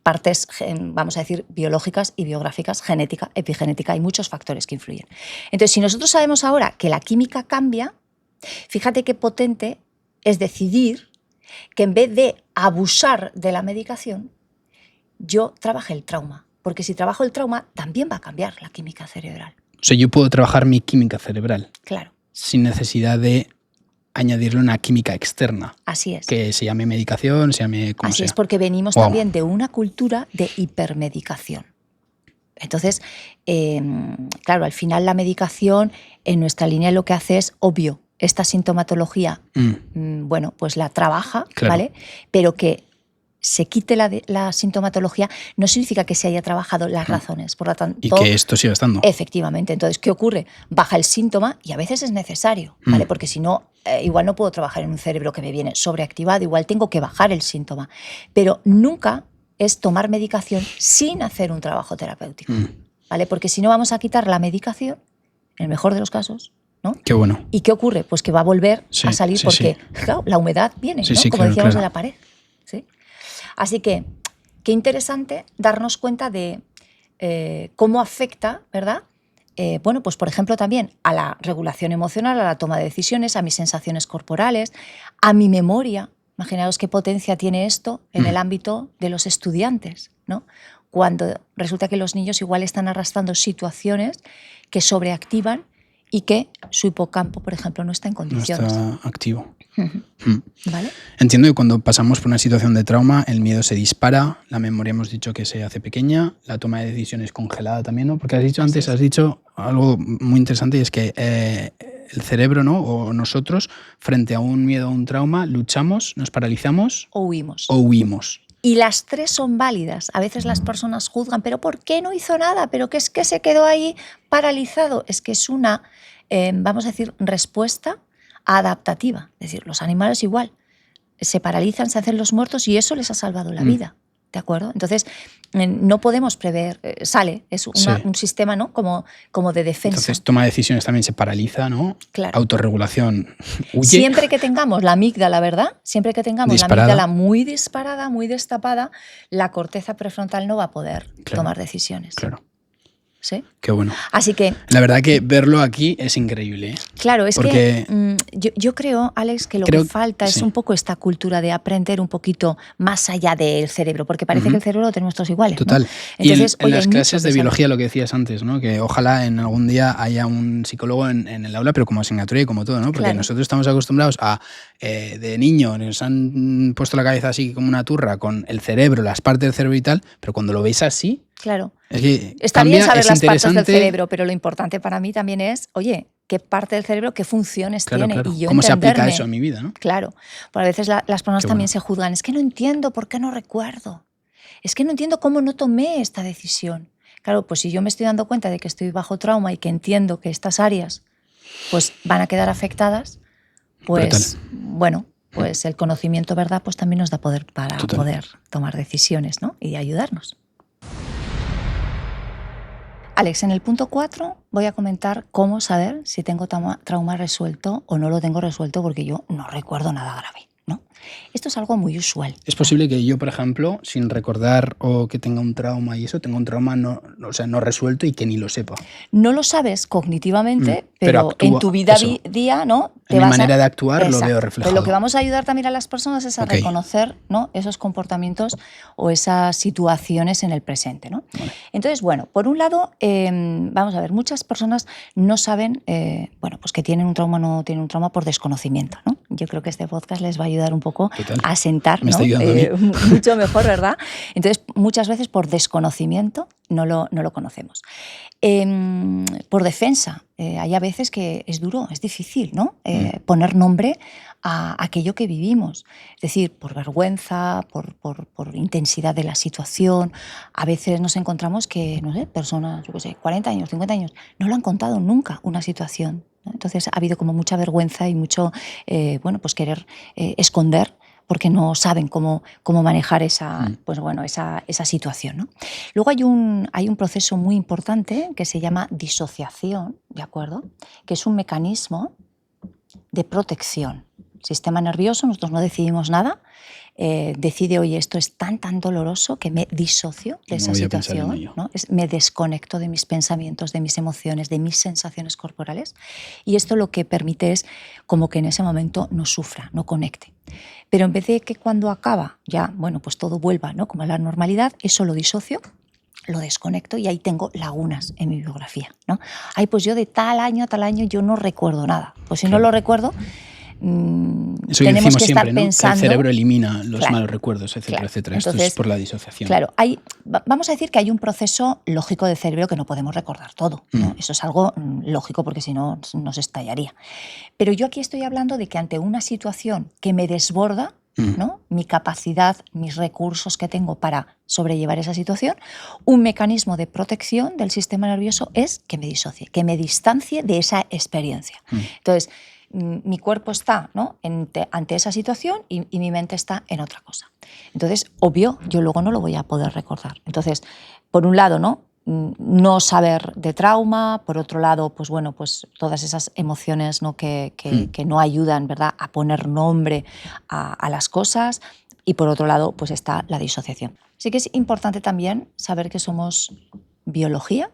partes, vamos a decir, biológicas y biográficas, genética, epigenética, hay muchos factores que influyen. Entonces, si nosotros sabemos ahora que la química cambia, fíjate qué potente es decidir que en vez de abusar de la medicación, yo trabaje el trauma. Porque si trabajo el trauma, también va a cambiar la química cerebral. O sea, yo puedo trabajar mi química cerebral. Claro. Sin necesidad de añadirle una química externa. Así es. Que se llame medicación, se llame como sea. Así es, porque venimos también de una cultura de hipermedicación. Entonces, claro, al final la medicación en nuestra línea lo que hace es, obvio, esta sintomatología, bueno, pues la trabaja, ¿vale? Pero que se quite la sintomatología no significa que se haya trabajado las razones. Por lo tanto, y que esto siga estando. Efectivamente. Entonces, ¿qué ocurre? Baja el síntoma y a veces es necesario, ¿vale? Porque si no, igual no puedo trabajar en un cerebro que me viene sobreactivado, igual tengo que bajar el síntoma. Pero nunca es tomar medicación sin hacer un trabajo terapéutico, ¿vale? Porque si no vamos a quitar la medicación, en el mejor de los casos, ¿no? Qué bueno. ¿Y qué ocurre? Pues que va a volver a salir porque claro, la humedad viene, ¿no? Como decíamos de la pared. ¿Sí? Así que, qué interesante darnos cuenta de cómo afecta, ¿verdad? Bueno, pues por ejemplo también a la regulación emocional, a la toma de decisiones, a mis sensaciones corporales, a mi memoria. Imaginaos qué potencia tiene esto en el ámbito de los estudiantes, ¿no? Cuando resulta que los niños igual están arrastrando situaciones que sobreactivan y que su hipocampo, por ejemplo, no está en condiciones. No está activo. ¿Vale? Entiendo que cuando pasamos por una situación de trauma, el miedo se dispara, la memoria hemos dicho que se hace pequeña, la toma de decisiones congelada también, ¿no? Porque has dicho algo muy interesante y es que el cerebro, ¿no? O nosotros, frente a un miedo o un trauma, luchamos, nos paralizamos o huimos. Y las tres son válidas. A veces las personas juzgan, ¿pero por qué no hizo nada? ¿Pero qué es que se quedó ahí paralizado? Es que es una, vamos a decir, respuesta adaptativa. Es decir, los animales igual se paralizan, se hacen los muertos y eso les ha salvado la vida. ¿de acuerdo? Entonces, no podemos prever, sale, es un sistema, ¿no? como de defensa. Entonces, toma de decisiones también se paraliza, ¿no? Claro. Autorregulación huye. Siempre que tengamos la amígdala, ¿verdad? Siempre que tengamos disparada. La amígdala muy disparada, muy destapada, la corteza prefrontal no va a poder tomar decisiones. Claro. ¿Sí? Qué bueno. Así que... La verdad que verlo aquí es increíble, ¿eh? Claro, es porque que yo creo, Alex, que lo que falta es un poco esta cultura de aprender un poquito más allá del cerebro, porque parece que el cerebro lo tenemos todos iguales. Total. ¿no? Entonces, y en las clases de biología, lo que decías antes, ¿no? Que ojalá en algún día haya un psicólogo en el aula, pero como asignatura y como todo, ¿no? Porque nosotros estamos acostumbrados a, de niño, nos han puesto la cabeza así como una turra con el cerebro, las partes del cerebro y tal, pero cuando lo veis así... Claro. Es que está bien saber las partes del cerebro, pero lo importante para mí también es, oye, qué parte del cerebro, qué funciones tiene. Claro. Y yo ¿Cómo se aplica eso a mi vida, ¿no? Claro. Porque a veces las personas también se juzgan. Es que no entiendo por qué no recuerdo. Es que no entiendo cómo no tomé esta decisión. Claro, pues si yo me estoy dando cuenta de que estoy bajo trauma y que entiendo que estas áreas pues, van a quedar afectadas, pues bueno, pues el conocimiento, ¿verdad? Pues también nos da poder para poder tomar decisiones, ¿no? Y ayudarnos. Alex, en el punto 4 voy a comentar cómo saber si tengo trauma resuelto o no lo tengo resuelto porque yo no recuerdo nada grave, ¿no? Esto es algo muy usual. Es posible que yo, por ejemplo, sin recordar o que tenga un trauma y eso, tenga un trauma no resuelto y que ni lo sepa. No lo sabes cognitivamente, pero en tu vida día, ¿no? En mi manera de actuar lo veo reflejado. Pero lo que vamos a ayudar también a las personas es a reconocer, ¿no? Esos comportamientos o esas situaciones en el presente, ¿no? Vale. Entonces, bueno, por un lado, vamos a ver, muchas personas no saben, pues que tienen un trauma o no tienen un trauma por desconocimiento, ¿no? Yo creo que este podcast les va a ayudar un poco a sentar, ¿no? Mucho mejor, ¿verdad? Entonces, muchas veces por desconocimiento no lo conocemos. Por defensa, hay a veces que es duro, es difícil, ¿no? Poner nombre a aquello que vivimos. Es decir, por vergüenza, por intensidad de la situación. A veces nos encontramos que, no sé, personas, yo qué sé, 40 años, 50 años, no lo han contado nunca una situación, ¿no? Entonces ha habido como mucha vergüenza y mucho, pues querer esconder porque no saben cómo manejar esa situación, ¿no? Luego hay un proceso muy importante que se llama disociación, ¿de acuerdo? Que es un mecanismo de protección. Sistema nervioso, nosotros no decidimos nada, decide, oye, esto es tan doloroso que me disocio de esa situación, ¿no? Me desconecto de mis pensamientos, de mis emociones, de mis sensaciones corporales, y esto lo que permite es como que en ese momento no sufra, no conecte. Pero en vez de que cuando acaba ya, pues todo vuelva, ¿no? Como a la normalidad, eso lo disocio, lo desconecto y ahí tengo lagunas en mi biografía, ¿no? Ay, pues yo de tal año a tal año yo no recuerdo nada. Pues si no lo recuerdo, eso tenemos que siempre, estar ¿no? pensando... El cerebro elimina los malos recuerdos, etcétera, etcétera. Entonces, esto es por la disociación. Claro, vamos a decir que hay un proceso lógico del cerebro que no podemos recordar todo, ¿no? Eso es algo lógico porque si no nos estallaría. Pero yo aquí estoy hablando de que ante una situación que me desborda, ¿no? Mi capacidad, mis recursos que tengo para sobrellevar esa situación, un mecanismo de protección del sistema nervioso es que me disocie, que me distancie de esa experiencia. Entonces, mi cuerpo está, ¿no? ante esa situación y mi mente está en otra cosa. Entonces, obvio, yo luego no lo voy a poder recordar. Entonces, por un lado, no saber de trauma, por otro lado, pues todas esas emociones, ¿no? que no ayudan, ¿verdad?, a poner nombre a las cosas, y por otro lado, pues está la disociación. Así que es importante también saber que somos biología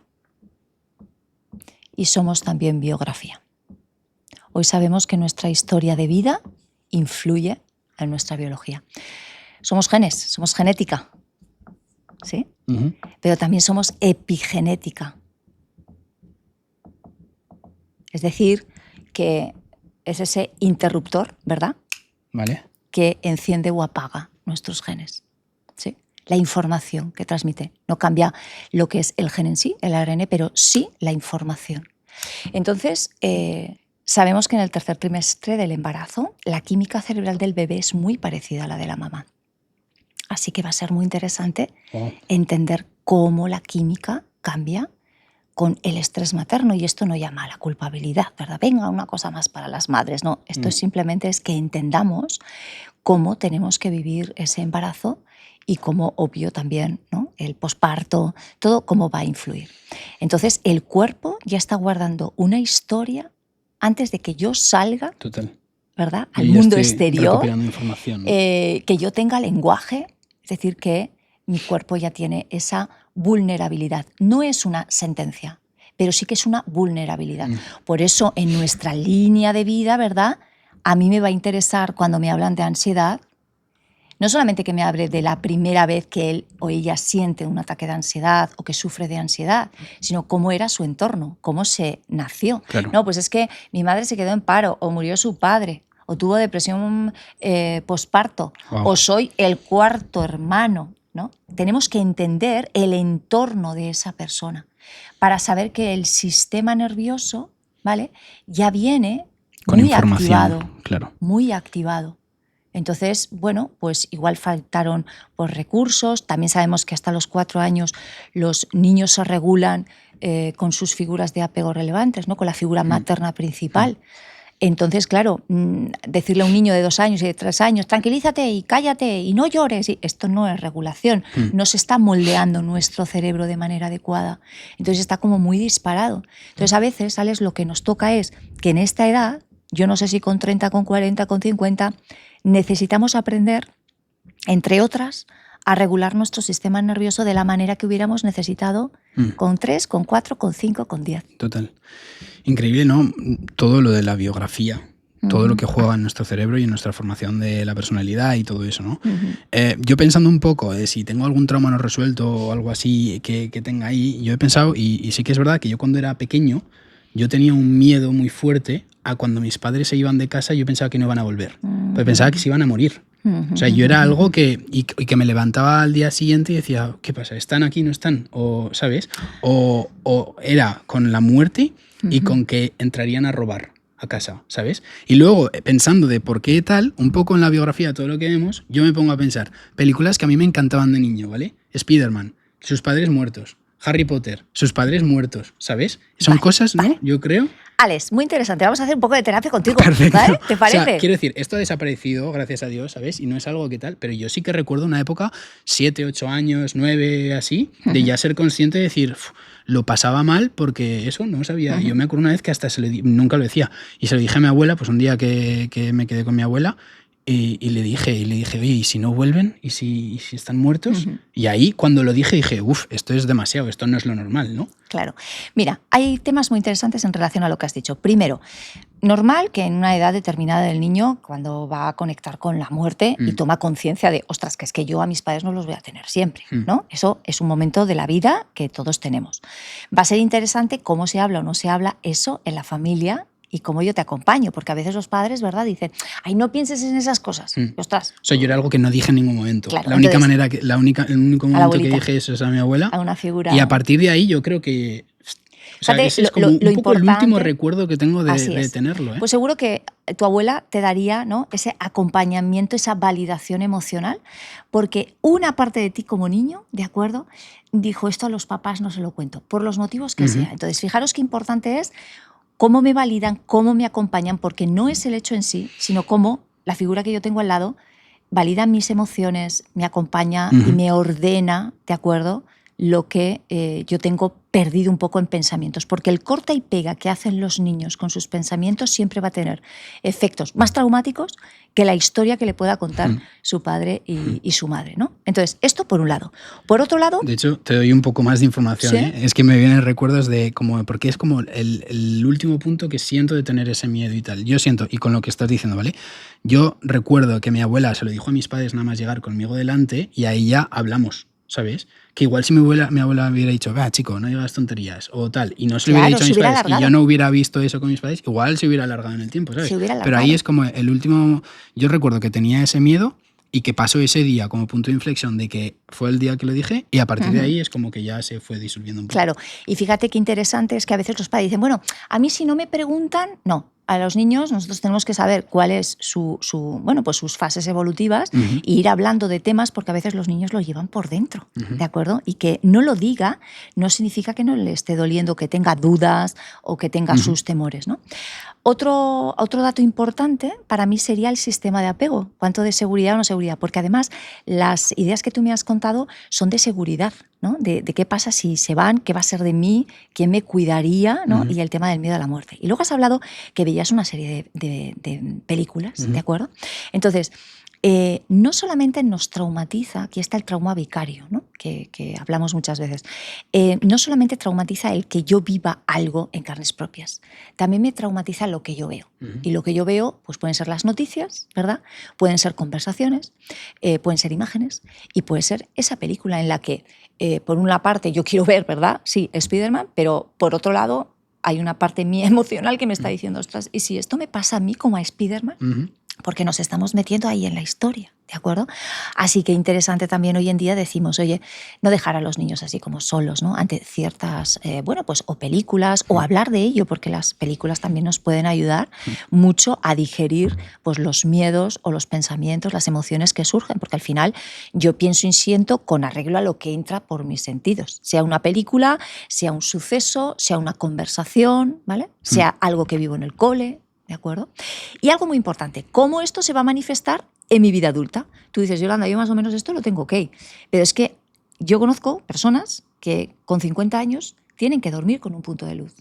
y somos también biografía. Hoy sabemos que nuestra historia de vida influye en nuestra biología. Somos genes, somos genética, ¿sí? Pero también somos epigenética. Es decir, que es ese interruptor, ¿verdad? Vale. Que enciende o apaga nuestros genes, ¿sí? La información que transmite. No cambia lo que es el gen en sí, el ARN, pero sí la información. Entonces, sabemos que en el tercer trimestre del embarazo la química cerebral del bebé es muy parecida a la de la mamá. Así que va a ser muy interesante entender cómo la química cambia con el estrés materno, y esto no llama a la culpabilidad, ¿verdad? Venga, una cosa más para las madres, no, esto simplemente es que entendamos cómo tenemos que vivir ese embarazo y cómo, obvio, también, ¿no?, el posparto, todo cómo va a influir. Entonces, el cuerpo ya está guardando una historia antes de que yo salga, Total. ¿verdad?, Yo al ya mundo estoy exterior, recopilando información, ¿no? que yo tenga lenguaje, es decir, que mi cuerpo ya tiene esa vulnerabilidad. No es una sentencia, pero sí que es una vulnerabilidad. Por eso, en nuestra línea de vida, ¿verdad?, a mí me va a interesar cuando me hablan de ansiedad, no solamente que me hable de la primera vez que él o ella siente un ataque de ansiedad o que sufre de ansiedad, sino cómo era su entorno, cómo se nació. Claro. No, pues es que mi madre se quedó en paro, o murió su padre, o tuvo depresión posparto, Wow. o soy el cuarto hermano, ¿no? Tenemos que entender el entorno de esa persona para saber que el sistema nervioso, ¿vale?, ya viene Con muy información, activado, claro. muy activado. Entonces, bueno, pues igual faltaron pues, recursos. También sabemos que hasta los 4 años los niños se regulan con sus figuras de apego relevantes, ¿no?, con la figura materna principal. Entonces, claro, decirle a un niño de 2 años y de 3 años, tranquilízate y cállate y no llores, esto no es regulación, no se está moldeando nuestro cerebro de manera adecuada. Entonces está como muy disparado. Entonces a veces, ¿sabes?, lo que nos toca es que en esta edad, yo no sé si con 30, con 40, con 50, necesitamos aprender, entre otras, a regular nuestro sistema nervioso de la manera que hubiéramos necesitado con 3, con 4, con 5, con 10. Total. Increíble, ¿no? Todo lo de la biografía, todo lo que juega en nuestro cerebro y en nuestra formación de la personalidad y todo eso, ¿no? Yo pensando un poco de si tengo algún trauma no resuelto o algo así que tenga ahí, yo he pensado, y sí que es verdad que yo cuando era pequeño, yo tenía un miedo muy fuerte a cuando mis padres se iban de casa, yo pensaba que no iban a volver. Pues pensaba que se iban a morir. O sea, yo era algo que me levantaba al día siguiente y decía, ¿qué pasa? ¿Están aquí? ¿No están? O, ¿sabes? O era con la muerte y con que entrarían a robar a casa, ¿sabes? Y luego, pensando de por qué tal, un poco en la biografía, todo lo que vemos, yo me pongo a pensar, películas que a mí me encantaban de niño, ¿vale? Spider-Man, sus padres muertos. Harry Potter, sus padres muertos, ¿sabes? Son cosas, ¿no? Yo creo. Alex, muy interesante. Vamos a hacer un poco de terapia contigo. Perfecto. ¿Vale? ¿Te parece? O sea, quiero decir, esto ha desaparecido, gracias a Dios, ¿sabes? Y no es algo que tal, pero yo sí que recuerdo una época, 7, 8 años, 9, así, de ya ser consciente de decir, lo pasaba mal porque eso no sabía. Yo me acuerdo una vez que hasta nunca lo decía. Y se lo dije a mi abuela, pues un día que me quedé con mi abuela, y le dije, oye, ¿y si no vuelven? ¿Y si están muertos? Y ahí, cuando lo dije, esto es demasiado, esto no es lo normal, ¿no? Claro. Mira, hay temas muy interesantes en relación a lo que has dicho. Primero, normal que en una edad determinada del niño, cuando va a conectar con la muerte y toma conciencia de, ostras, que es que yo a mis padres no los voy a tener siempre, ¿no? Eso es un momento de la vida que todos tenemos. Va a ser interesante cómo se habla o no se habla eso en la familia y cómo yo te acompaño, porque a veces los padres, ¿verdad?, dicen, ay, no pienses en esas cosas. Ostras. O sea, yo era algo que no dije en ningún momento. Claro, el único momento que dije eso es a mi abuela. A una figura. Y a partir de ahí yo creo que... O sea, ese es como un poco el último recuerdo que tengo de tenerlo. Pues seguro que tu abuela te daría, ¿no?, ese acompañamiento, esa validación emocional, porque una parte de ti como niño, ¿de acuerdo?, dijo, esto a los papás no se lo cuento, por los motivos que sea. Entonces, fijaros qué importante es cómo me validan, cómo me acompañan, porque no es el hecho en sí, sino cómo la figura que yo tengo al lado valida mis emociones, me acompaña y me ordena, ¿de acuerdo?, lo que yo tengo perdido un poco en pensamientos, porque el corta y pega que hacen los niños con sus pensamientos siempre va a tener efectos más traumáticos que la historia que le pueda contar su padre y su madre, ¿no? Entonces, esto por un lado. Por otro lado... De hecho, te doy un poco más de información, ¿sí? Es que me vienen recuerdos de como, porque es como el último punto que siento de tener ese miedo y tal. Yo siento, y con lo que estás diciendo, ¿vale? Yo recuerdo que mi abuela se lo dijo a mis padres nada más llegar conmigo delante y ahí ya hablamos, ¿sabes? Que igual si mi abuela hubiera dicho, chico, no digas tonterías, o tal, y no se lo hubiera dicho a mis padres, alargado. Y yo no hubiera visto eso con mis padres, igual se hubiera alargado en el tiempo, ¿sabes? Pero ahí es como el último... Yo recuerdo que tenía ese miedo y que pasó ese día como punto de inflexión de que fue el día que lo dije y a partir de ahí es como que ya se fue disolviendo un poco. Claro, y fíjate qué interesante es que a veces los padres dicen, bueno, a mí si no me preguntan, no. a los niños nosotros tenemos que saber cuál es bueno, pues sus fases evolutivas e ir hablando de temas porque a veces los niños lo llevan por dentro, ¿de acuerdo? Y que no lo diga no significa que no le esté doliendo, que tenga dudas o que tenga sus temores, ¿no? Otro dato importante para mí sería el sistema de apego, cuánto de seguridad o no seguridad, porque además las ideas que tú me has contado son de seguridad, ¿no? De qué pasa si se van, qué va a ser de mí, quién me cuidaría, ¿no? Y el tema del miedo a la muerte. Y luego has hablado que veías una serie de películas, ¿de acuerdo? Entonces, no solamente nos traumatiza, aquí está el trauma vicario, ¿no? que hablamos muchas veces, no solamente traumatiza el que yo viva algo en carnes propias, también me traumatiza lo que yo veo. Y lo que yo veo pues pueden ser las noticias, ¿verdad? Pueden ser conversaciones, pueden ser imágenes y puede ser esa película en la que, por una parte, yo quiero ver, ¿verdad? Sí, Spider-Man, pero por otro lado hay una parte mía emocional que me está diciendo, ostras, ¿y si esto me pasa a mí como a Spider-Man? Porque nos estamos metiendo ahí en la historia, ¿de acuerdo? Así que interesante también hoy en día decimos, oye, no dejar a los niños así como solos, ¿no? Ante ciertas, bueno, pues o películas, o hablar de ello, porque las películas también nos pueden ayudar mucho a digerir pues los miedos o los pensamientos, las emociones que surgen, porque al final yo pienso y siento con arreglo a lo que entra por mis sentidos, sea una película, sea un suceso, sea una conversación, ¿vale? Sea algo que vivo en el cole, ¿de acuerdo? Y algo muy importante, ¿cómo esto se va a manifestar en mi vida adulta? Tú dices, Yolanda, yo más o menos esto lo tengo ok, pero es que yo conozco personas que con 50 años tienen que dormir con un punto de luz,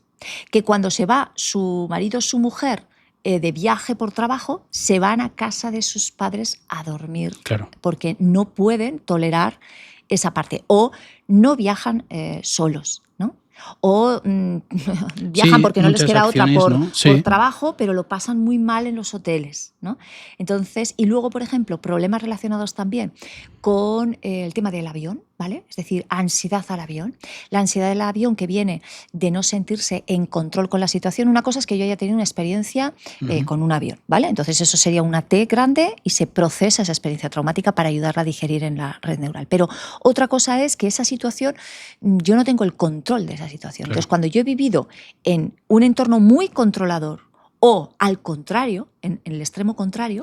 que cuando se va su marido o su mujer de viaje por trabajo, se van a casa de sus padres a dormir, Claro. porque no pueden tolerar esa parte, o no viajan solos, ¿no? O viajan porque no les queda otra por trabajo, pero lo pasan muy mal en los hoteles, ¿no? Entonces, y luego, por ejemplo, problemas relacionados también con el tema del avión, ¿vale? Es decir, ansiedad al avión. La ansiedad del avión que viene de no sentirse en control con la situación. Una cosa es que yo haya tenido una experiencia con un avión, ¿vale? Entonces eso sería una T grande y se procesa esa experiencia traumática para ayudarla a digerir en la red neural. Pero otra cosa es que esa situación, yo no tengo el control de esa situación. Claro. Entonces, cuando yo he vivido en un entorno muy controlador o al contrario, en el extremo contrario,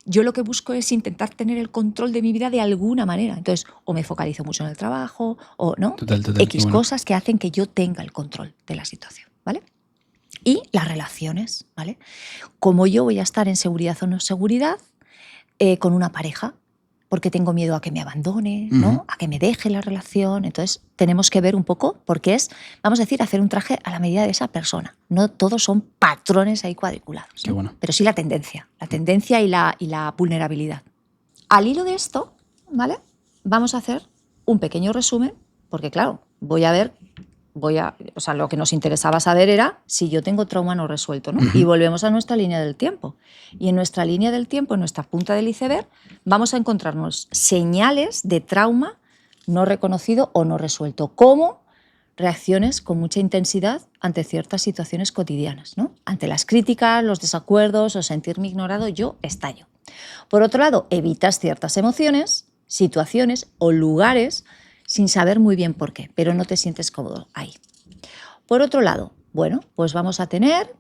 yo lo que busco es intentar tener el control de mi vida de alguna manera. Entonces, o me focalizo mucho en el trabajo, o no, Total, X cosas que hacen que yo tenga el control de la situación, ¿vale? Y las relaciones, ¿vale? Cómo yo voy a estar en seguridad o no seguridad con una pareja, porque tengo miedo a que me abandone, ¿no? A que me deje la relación. Entonces, tenemos que ver un poco, porque es, vamos a decir, hacer un traje a la medida de esa persona. No todos son patrones ahí cuadriculados, ¿no? Qué bueno. Pero sí la tendencia y la vulnerabilidad. Al hilo de esto, ¿vale? Vamos a hacer un pequeño resumen, porque claro, o sea, lo que nos interesaba saber era si yo tengo trauma no resuelto, ¿no? Y volvemos a nuestra línea del tiempo. Y en nuestra línea del tiempo, en nuestra punta del iceberg, vamos a encontrarnos señales de trauma no reconocido o no resuelto, como reacciones con mucha intensidad ante ciertas situaciones cotidianas, ¿no? Ante las críticas, los desacuerdos o sentirme ignorado, yo estallo. Por otro lado, evitas ciertas emociones, situaciones o lugares sin saber muy bien por qué, pero no te sientes cómodo ahí. Por otro lado, bueno, pues vamos a tener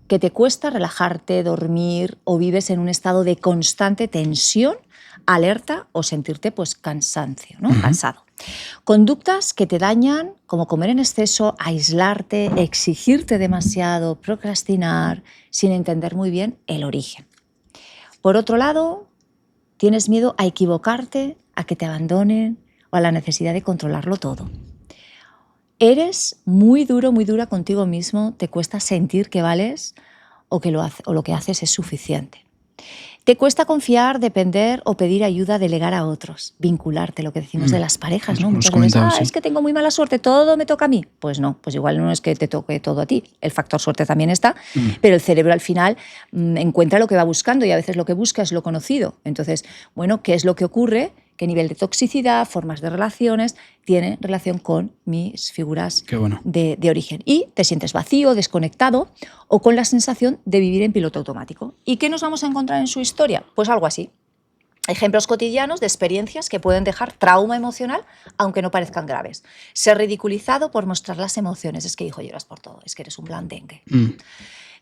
que te cuesta relajarte, dormir o vives en un estado de constante tensión, alerta o sentirte pues cansancio, ¿no? Cansado. Conductas que te dañan, como comer en exceso, aislarte, exigirte demasiado, procrastinar, sin entender muy bien el origen. Por otro lado, tienes miedo a equivocarte, a que te abandonen, o a la necesidad de controlarlo todo. Eres muy duro, muy dura contigo mismo, te cuesta sentir que vales o lo que haces es suficiente. Te cuesta confiar, depender o pedir ayuda, delegar a otros, vincularte, lo que decimos de las parejas, ¿no? Muchas veces, es que tengo muy mala suerte, todo me toca a mí. Pues no, pues igual no es que te toque todo a ti, el factor suerte también está, pero el cerebro al final encuentra lo que va buscando y a veces lo que busca es lo conocido. Entonces, bueno, ¿qué es lo que ocurre? ¿Qué nivel de toxicidad, formas de relaciones tiene relación con mis figuras de origen? Y te sientes vacío, desconectado o con la sensación de vivir en piloto automático. ¿Y qué nos vamos a encontrar en su historia? Pues algo así. Ejemplos cotidianos de experiencias que pueden dejar trauma emocional, aunque no parezcan graves. Ser ridiculizado por mostrar las emociones. Es que, hijo, lloras por todo. Es que eres un blandengue.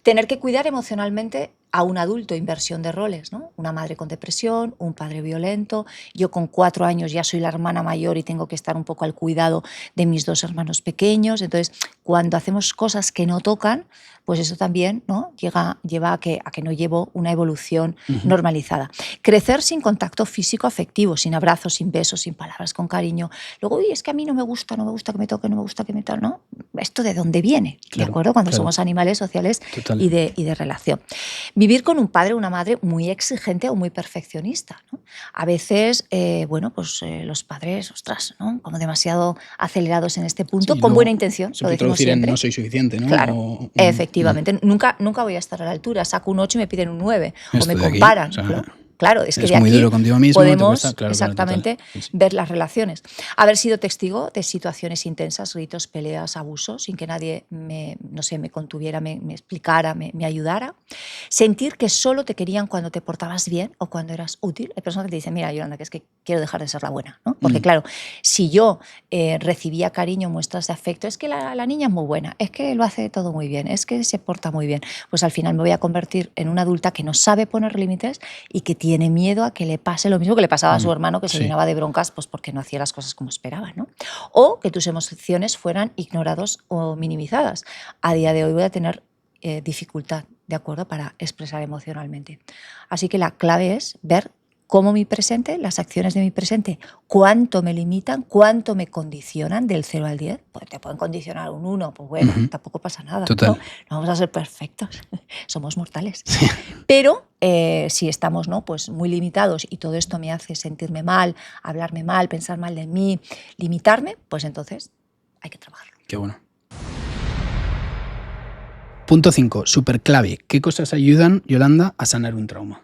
Tener que cuidar emocionalmente a un adulto, inversión de roles, ¿no? Una madre con depresión, un padre violento. Yo con 4 años ya soy la hermana mayor y tengo que estar un poco al cuidado de mis 2 hermanos pequeños. Entonces, cuando hacemos cosas que no tocan, pues eso también, ¿no? lleva a que no llevo una evolución normalizada. Crecer sin contacto físico afectivo, sin abrazos, sin besos, sin palabras con cariño. Luego, uy, es que a mí no me gusta que me toque, no me gusta que me tal, ¿no? ¿Esto de dónde viene? Claro, ¿De acuerdo? Cuando claro. somos animales sociales Total. y de relación. Vivir con un padre o una madre muy exigente o muy perfeccionista, ¿no? A veces, los padres, ostras, ¿no? Como demasiado acelerados en este punto, Sí, con luego buena intención, se lo puede decimos traducir en siempre. no soy suficiente, ¿no? Claro, efectivamente. Nunca voy a estar a la altura. Saco un 8 y me piden un 9. O me Estoy aquí. comparan. O sea, Claro, es que es de muy aquí duro contigo mismo, te cuesta. podemos Claro, exactamente total. Sí, sí. ver las relaciones. Haber sido testigo de situaciones intensas, gritos, peleas, abusos, sin que nadie me contuviera, me explicara, me ayudara. Sentir que solo te querían cuando te portabas bien o cuando eras útil. Hay personas que te dicen, mira, Yolanda, que es que quiero dejar de ser la buena, ¿no? Porque claro, si yo recibía cariño, muestras de afecto, es que la niña es muy buena, es que lo hace todo muy bien, es que se porta muy bien, pues al final me voy a convertir en una adulta que no sabe poner límites y que tiene miedo a que le pase lo mismo que le pasaba a su hermano, que se llenaba de broncas pues porque no hacía las cosas como esperaba, ¿no? O que tus emociones fueran ignoradas o minimizadas. A día de hoy voy a tener dificultad, ¿de acuerdo?, para expresar emocionalmente. Así que la clave es ver cómo mi presente, las acciones de mi presente, cuánto me limitan, cuánto me condicionan del 0 al 10. Pues te pueden condicionar un 1, pues bueno, tampoco pasa nada. Total. ¿No? No vamos a ser perfectos, somos mortales. Sí. Pero si estamos, ¿no?, pues muy limitados y todo esto me hace sentirme mal, hablarme mal, pensar mal de mí, limitarme, pues entonces hay que trabajarlo. Qué bueno. Punto 5, súper clave. ¿Qué cosas ayudan, Yolanda, a sanar un trauma?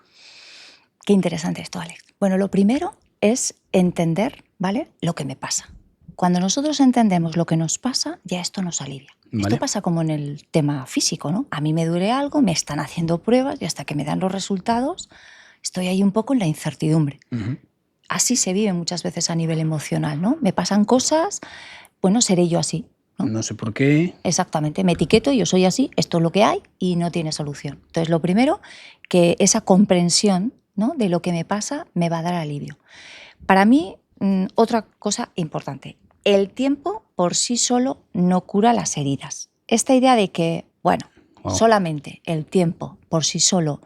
Qué interesante esto, Alex. Bueno, lo primero es entender, ¿vale?, lo que me pasa. Cuando nosotros entendemos lo que nos pasa, ya esto nos alivia. ¿Vale? Esto pasa como en el tema físico, ¿no? A mí me duele algo, me están haciendo pruebas y hasta que me dan los resultados estoy ahí un poco en la incertidumbre. Así se vive muchas veces a nivel emocional, ¿no? Me pasan cosas, bueno, seré yo así. No sé por qué. Exactamente, me etiqueto, yo soy así, esto es lo que hay y no tiene solución. Entonces, lo primero, que esa comprensión, ¿no?, de lo que me pasa me va a dar alivio. Para mí, otra cosa importante, el tiempo por sí solo no cura las heridas. Esta idea de que, bueno, solamente el tiempo por sí solo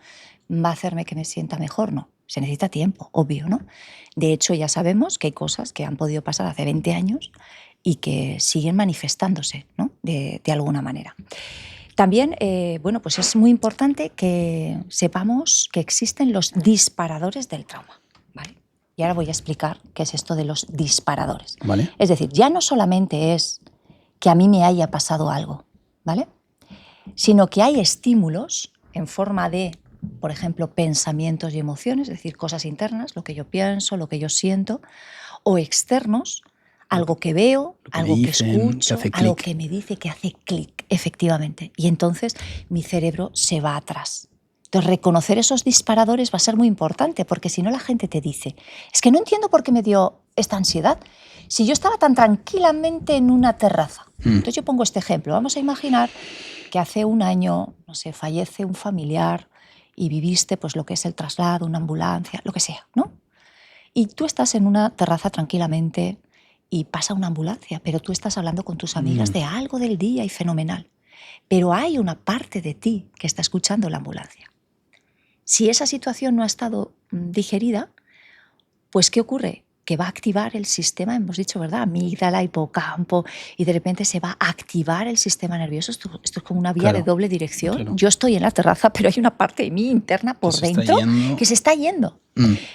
va a hacerme que me sienta mejor, no. Se necesita tiempo, obvio, ¿no? De hecho, ya sabemos que hay cosas que han podido pasar hace 20 años y que siguen manifestándose, ¿no?, de alguna manera. También, pues es muy importante que sepamos que existen los disparadores del trauma, ¿vale? Y ahora voy a explicar qué es esto de los disparadores. ¿Vale? Es decir, ya no solamente es que a mí me haya pasado algo, ¿vale?, sino que hay estímulos en forma de, por ejemplo, pensamientos y emociones, es decir, cosas internas, lo que yo pienso, lo que yo siento, o externos, algo que veo, algo que escucho, algo que me dice, que hace clic, efectivamente. Y entonces mi cerebro se va atrás. Entonces, reconocer esos disparadores va a ser muy importante, porque si no la gente te dice, es que no entiendo por qué me dio esta ansiedad, si yo estaba tan tranquilamente en una terraza. Entonces yo pongo este ejemplo. Vamos a imaginar que hace un año, no sé, fallece un familiar y viviste pues lo que es el traslado, una ambulancia, lo que sea, ¿no? Y tú estás en una terraza tranquilamente y pasa una ambulancia, pero tú estás hablando con tus amigas de algo del día y fenomenal. Pero hay una parte de ti que está escuchando la ambulancia. Si esa situación no ha estado digerida, pues ¿qué ocurre? Que va a activar el sistema, hemos dicho, ¿verdad?, amígdala, hipocampo, y de repente se va a activar el sistema nervioso. Esto es como una vía de doble dirección. Claro. Yo estoy en la terraza, pero hay una parte de mí interna por dentro que se está yendo.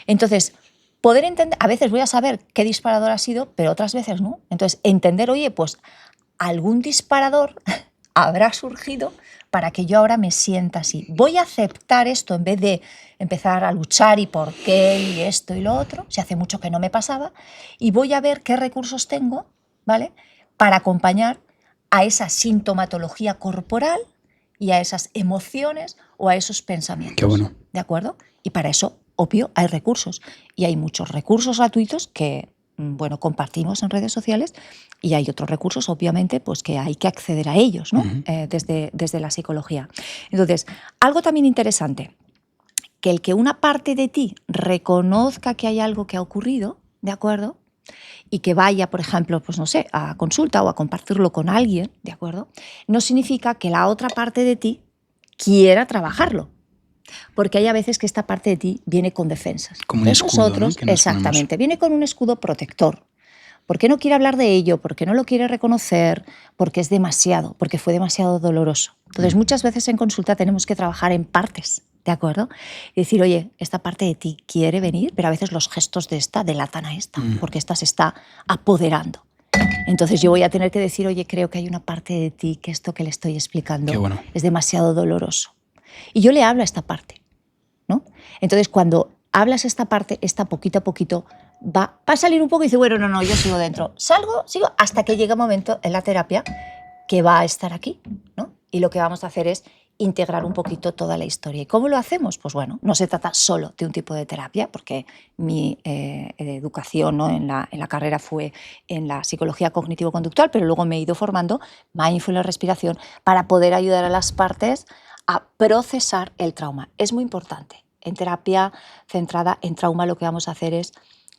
Entonces, poder entender, a veces voy a saber qué disparador ha sido, pero otras veces no. Entonces, entender, oye, pues algún disparador habrá surgido para que yo ahora me sienta así. Voy a aceptar esto en vez de empezar a luchar y por qué y esto y lo otro, si hace mucho que no me pasaba, y voy a ver qué recursos tengo, ¿vale?, para acompañar a esa sintomatología corporal y a esas emociones o a esos pensamientos. Qué bueno. ¿De acuerdo? Y para eso, obvio, hay recursos. Y hay muchos recursos gratuitos que bueno, compartimos en redes sociales, y hay otros recursos, obviamente, pues que hay que acceder a ellos, ¿no? Desde la psicología. Entonces, algo también interesante, que el que una parte de ti reconozca que hay algo que ha ocurrido, ¿de acuerdo? Y que vaya, por ejemplo, pues no sé, a consulta o a compartirlo con alguien, ¿de acuerdo? No significa que la otra parte de ti quiera trabajarlo. Porque hay a veces que esta parte de ti viene con defensas. Como un escudo, nosotros, ¿no? exactamente, viene con un escudo protector. ¿Por qué no quiere hablar de ello? ¿Por qué no lo quiere reconocer? Porque es demasiado, porque fue demasiado doloroso. Entonces, muchas veces en consulta tenemos que trabajar en partes, ¿de acuerdo? Y decir, oye, esta parte de ti quiere venir, pero a veces los gestos de esta delatan a esta, porque esta se está apoderando. Entonces yo voy a tener que decir, oye, creo que hay una parte de ti que esto que le estoy explicando es demasiado doloroso. Y yo le hablo a esta parte, ¿no? Entonces, cuando hablas esta parte, esta poquito a poquito va a salir un poco y dice, bueno, no, yo sigo dentro. Salgo, sigo, hasta que llega un momento en la terapia que va a estar aquí, ¿no? Y lo que vamos a hacer es integrar un poquito toda la historia. ¿Y cómo lo hacemos? Pues bueno, no se trata solo de un tipo de terapia, porque mi educación, ¿no? en la carrera fue en la psicología cognitivo-conductual, pero luego me he ido formando mindfulness, respiración, para poder ayudar a las partes a procesar el trauma. Es muy importante. En terapia centrada en trauma lo que vamos a hacer es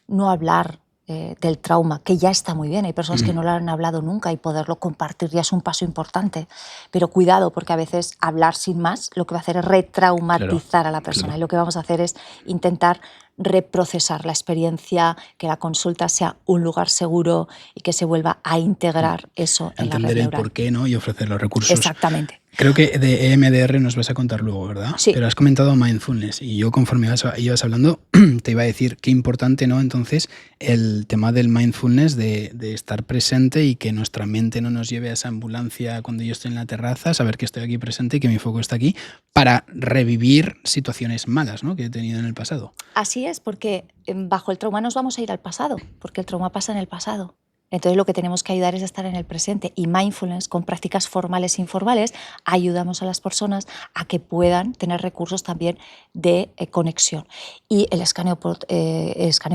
no hablar del trauma, que ya está muy bien. Hay personas que no lo han hablado nunca y poderlo compartir ya es un paso importante. Pero cuidado, porque a veces hablar sin más lo que va a hacer es retraumatizar a la persona. Y lo que vamos a hacer es intentar reprocesar la experiencia, que la consulta sea un lugar seguro y que se vuelva a integrar eso en la red neural. Entender el porqué, ¿no? Y ofrecer los recursos. Exactamente. Creo que de EMDR nos vas a contar luego, ¿verdad? Sí. Pero has comentado mindfulness y yo conforme ibas hablando te iba a decir qué importante, ¿no? Entonces el tema del mindfulness, de estar presente y que nuestra mente no nos lleve a esa ambulancia cuando yo estoy en la terraza, saber que estoy aquí presente y que mi foco está aquí, para revivir situaciones malas, ¿no? que he tenido en el pasado. Así es, porque bajo el trauma nos vamos a ir al pasado, porque el trauma pasa en el pasado. Entonces lo que tenemos que ayudar es a estar en el presente, y mindfulness con prácticas formales e informales ayudamos a las personas a que puedan tener recursos también de conexión. Y el escaneo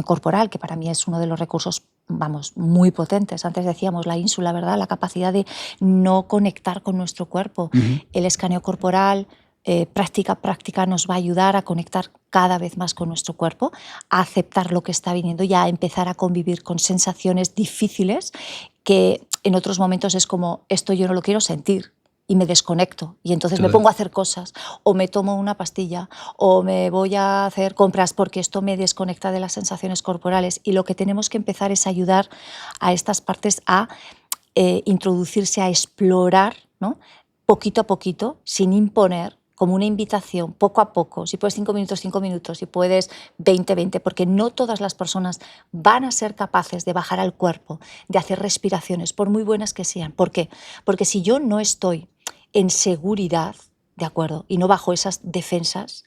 corporal, que para mí es uno de los recursos, vamos, muy potentes. Antes decíamos la ínsula, ¿verdad? La capacidad de no conectar con nuestro cuerpo. El escaneo corporal, práctica nos va a ayudar a conectar cada vez más con nuestro cuerpo, a aceptar lo que está viniendo y a empezar a convivir con sensaciones difíciles que en otros momentos es como, esto yo no lo quiero sentir, y me desconecto y entonces me pongo a hacer cosas, o me tomo una pastilla, o me voy a hacer compras porque esto me desconecta de las sensaciones corporales. Y lo que tenemos que empezar es ayudar a estas partes a introducirse, a explorar, ¿no? Poquito a poquito, sin imponer, como una invitación, poco a poco. Si puedes 5 minutos, 5 minutos, si puedes 20, 20, porque no todas las personas van a ser capaces de bajar al cuerpo, de hacer respiraciones, por muy buenas que sean. ¿Por qué? Porque si yo no estoy en seguridad, ¿de acuerdo? Y no bajo esas defensas,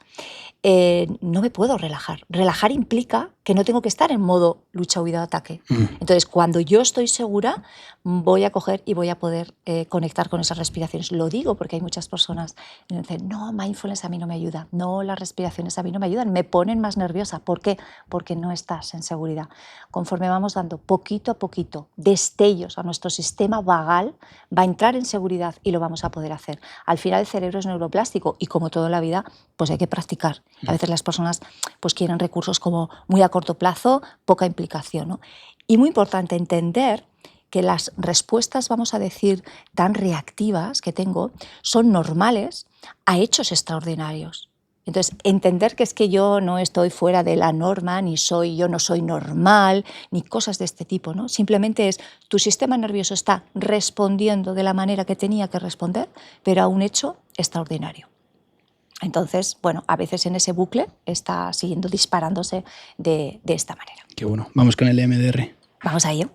no me puedo relajar. Relajar implica que no tengo que estar en modo lucha, huida, ataque. Entonces, cuando yo estoy segura, voy a coger y voy a poder conectar con esas respiraciones. Lo digo porque hay muchas personas que dicen, no, mindfulness a mí no me ayuda, no, las respiraciones a mí no me ayudan, me ponen más nerviosa. ¿Por qué? Porque no estás en seguridad. Conforme vamos dando poquito a poquito destellos a nuestro sistema vagal, va a entrar en seguridad y lo vamos a poder hacer. Al final el cerebro es neuroplástico y, como todo en la vida, pues hay que practicar. A veces las personas pues quieren recursos como muy a corto plazo, poca implicación, ¿no? Y muy importante entender que las respuestas, vamos a decir, tan reactivas que tengo, son normales a hechos extraordinarios. Entonces, entender que es que yo no estoy fuera de la norma, yo no soy normal, ni cosas de este tipo, ¿no? Simplemente es tu sistema nervioso está respondiendo de la manera que tenía que responder, pero a un hecho extraordinario. Entonces, bueno, a veces en ese bucle está siguiendo disparándose de esta manera. Qué bueno. Vamos con el EMDR. Vamos a ello.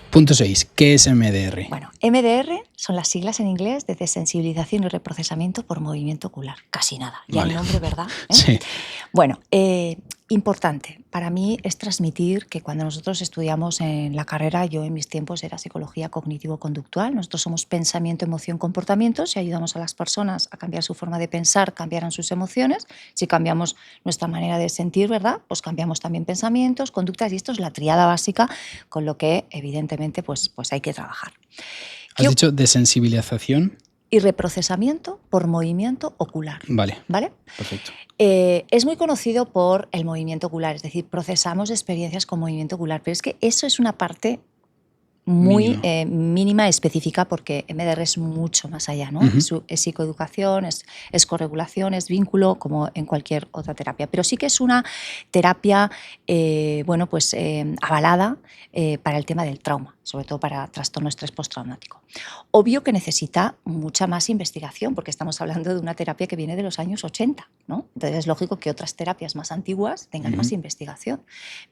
Punto 6. ¿Qué es EMDR? Bueno, EMDR son las siglas en inglés de desensibilización y reprocesamiento por movimiento ocular. Casi nada. Ya vale. El nombre, ¿verdad? Sí. Bueno, importante. para mí es transmitir que cuando nosotros estudiamos en la carrera, yo en mis tiempos era psicología cognitivo-conductual, nosotros somos pensamiento, emoción, comportamientos y ayudamos a las personas a cambiar su forma de pensar, cambiarán sus emociones. Si cambiamos nuestra manera de sentir, ¿verdad? Pues cambiamos también pensamientos, conductas y esto es la tríada básica con lo que evidentemente pues hay que trabajar. Has dicho desensibilización. Y reprocesamiento por movimiento ocular. Vale. ¿Vale? Perfecto. Es muy conocido por el movimiento ocular, es decir, procesamos experiencias con movimiento ocular, pero es que eso es una parte muy mínima, específica, porque MDR es mucho más allá, ¿no? Es psicoeducación, es corregulación, es vínculo, como en cualquier otra terapia. Pero sí que es una terapia avalada para el tema del trauma, sobre todo para trastorno de estrés postraumático. Obvio que necesita mucha más investigación, porque estamos hablando de una terapia que viene de los años 80, ¿no? Entonces es lógico que otras terapias más antiguas tengan más investigación.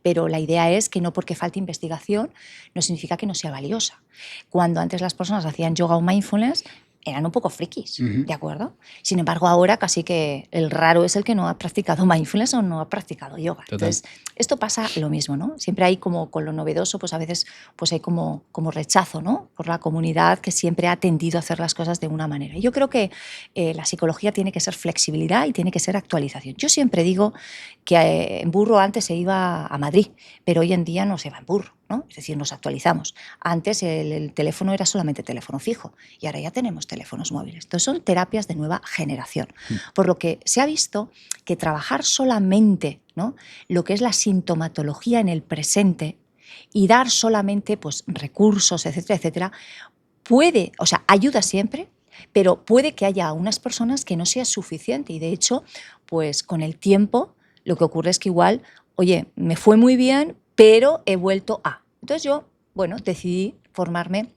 Pero la idea es que no porque falte investigación no significa que no sea valiosa. Cuando antes las personas hacían yoga o mindfulness, eran un poco frikis, ¿de acuerdo? Sin embargo, ahora casi que el raro es el que no ha practicado mindfulness o no ha practicado yoga. Total. Entonces, esto pasa lo mismo, ¿no? Siempre hay como con lo novedoso, pues a veces pues hay como rechazo, ¿no? Por la comunidad que siempre ha tendido a hacer las cosas de una manera. Y yo creo que la psicología tiene que ser flexibilidad y tiene que ser actualización. Yo siempre digo que en burro antes se iba a Madrid, pero hoy en día no se va en burro, ¿no? Es decir, nos actualizamos. Antes el teléfono era solamente teléfono fijo y ahora ya tenemos teléfonos móviles. Entonces son terapias de nueva generación. Por lo que se ha visto que trabajar solamente, ¿no?, lo que es la sintomatología en el presente y dar solamente pues, recursos, etcétera, etcétera, puede, o sea, ayuda siempre, pero puede que haya unas personas que no sea suficiente y de hecho, pues con el tiempo lo que ocurre es que igual, oye, me fue muy bien, pero he vuelto a. Entonces yo, bueno, decidí formarme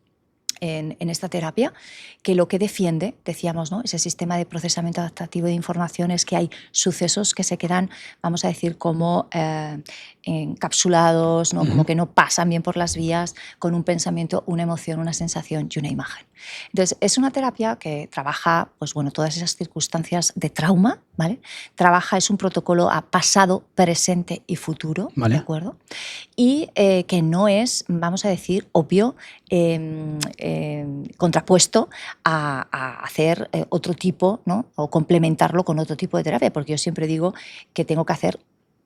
en esta terapia, que lo que defiende, decíamos, ¿no?, ese sistema de procesamiento adaptativo de información es que hay sucesos que se quedan, vamos a decir, como encapsulados, ¿no?, como que no pasan bien por las vías, con un pensamiento, una emoción, una sensación y una imagen. Entonces, es una terapia que trabaja, pues bueno, todas esas circunstancias de trauma, ¿vale? Trabaja, es un protocolo a pasado, presente y futuro, ¿vale?, ¿de acuerdo? Y que no es, vamos a decir, obvio, contrapuesto a hacer otro tipo, ¿no?, o complementarlo con otro tipo de terapia, porque yo siempre digo que tengo que hacer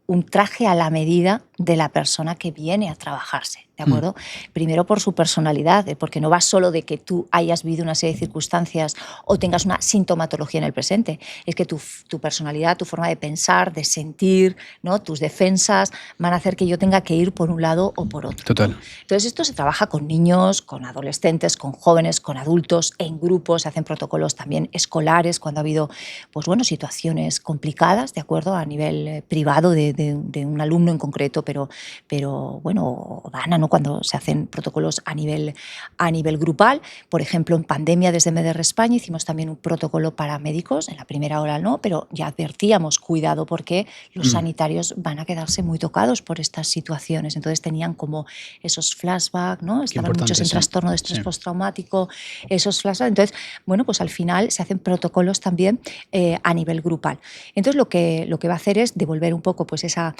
un traje a la medida de la persona que viene a trabajarse, ¿de acuerdo? Primero por su personalidad, porque no va solo de que tú hayas vivido una serie de circunstancias o tengas una sintomatología en el presente, es que tu personalidad, tu forma de pensar, de sentir, ¿no?, tus defensas van a hacer que yo tenga que ir por un lado o por otro. Total. ¿No? Entonces esto se trabaja con niños, con adolescentes, con jóvenes, con adultos, en grupos, se hacen protocolos también escolares cuando ha habido, pues bueno, situaciones complicadas, ¿de acuerdo?, a nivel privado de un alumno en concreto, pero bueno, o Dana, ¿no?, cuando se hacen protocolos a nivel grupal. Por ejemplo, en pandemia desde MDR España hicimos también un protocolo para médicos, en la primera hora no, pero ya advertíamos, cuidado porque los sanitarios van a quedarse muy tocados por estas situaciones. Entonces tenían como esos flashbacks, ¿no? Estaban muchos en trastorno de estrés postraumático, esos flashbacks. Entonces, bueno, pues al final se hacen protocolos también a nivel grupal. Entonces lo que va a hacer es devolver un poco pues esa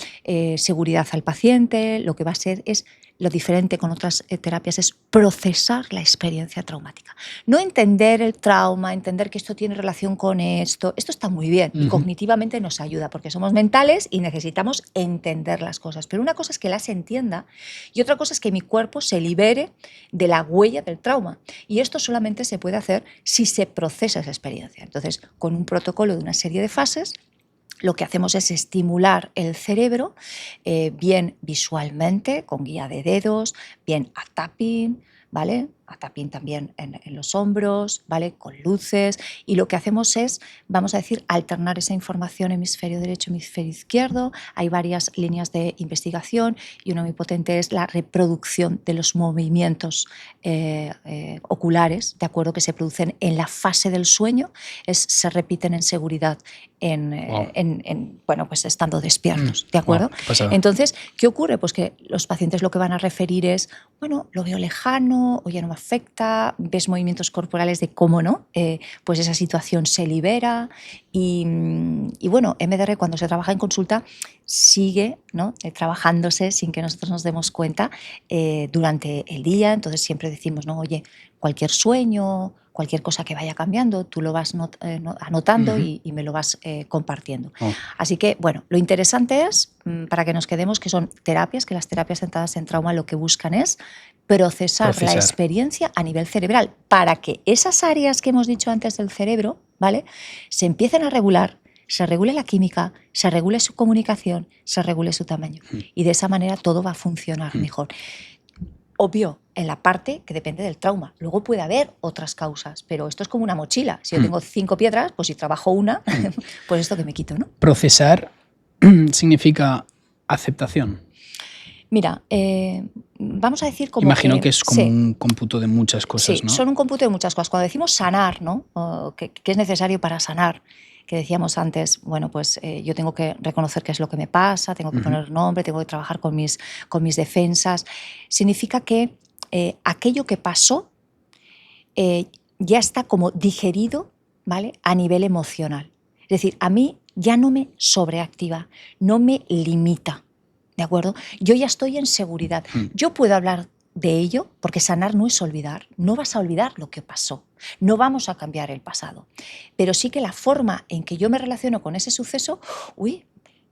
seguridad al paciente. Lo que va a ser es, lo diferente con otras terapias, es procesar la experiencia traumática. No entender el trauma, entender que esto tiene relación con esto. Esto está muy bien y cognitivamente nos ayuda porque somos mentales y necesitamos entender las cosas. Pero una cosa es que las entienda y otra cosa es que mi cuerpo se libere de la huella del trauma. Y esto solamente se puede hacer si se procesa esa experiencia. Entonces, con un protocolo de una serie de fases, lo que hacemos es estimular el cerebro, bien visualmente, con guía de dedos, bien a tapping, ¿vale? A tapping también en los hombros, ¿vale?, con luces. Y lo que hacemos es, vamos a decir, alternar esa información hemisferio derecho, hemisferio izquierdo. Hay varias líneas de investigación y una muy potente es la reproducción de los movimientos oculares, ¿de acuerdo?, que se producen en la fase del sueño, se repiten en seguridad bueno, pues estando despiertos, ¿de acuerdo? Entonces, ¿qué ocurre? Pues que los pacientes lo que van a referir es, bueno, lo veo lejano, o ya no me afecta, ves movimientos corporales de cómo no, pues esa situación se libera y bueno, MDR cuando se trabaja en consulta sigue, ¿no?, trabajándose sin que nosotros nos demos cuenta durante el día. Entonces siempre decimos, no, oye, cualquier sueño, cualquier cosa que vaya cambiando, tú lo vas anotando y me lo vas compartiendo. Así que, bueno, lo interesante es, para que nos quedemos, que son terapias, que las terapias centradas en trauma lo que buscan es procesar la experiencia a nivel cerebral para que esas áreas que hemos dicho antes del cerebro, ¿vale?, se empiecen a regular, se regule la química, se regule su comunicación, se regule su tamaño. Y de esa manera todo va a funcionar mejor. Obvio, en la parte que depende del trauma. Luego puede haber otras causas, pero esto es como una mochila. Si yo tengo 5 piedras, pues si trabajo una, pues esto que me quito, ¿no? Procesar significa aceptación. Mira, vamos a decir como imagino que es como un cómputo de muchas cosas, sí, ¿no? Son un cómputo de muchas cosas. Cuando decimos sanar, ¿no?, ¿qué es necesario para sanar? Que decíamos antes, bueno, pues yo tengo que reconocer qué es lo que me pasa, tengo que poner nombre, tengo que trabajar con mis defensas. Significa que aquello que pasó ya está como digerido, ¿vale?, a nivel emocional. Es decir, a mí ya no me sobreactiva, no me limita, ¿de acuerdo? Yo ya estoy en seguridad. Yo puedo hablar de ello, porque sanar no es olvidar. No vas a olvidar lo que pasó. No vamos a cambiar el pasado. Pero sí que la forma en que yo me relaciono con ese suceso,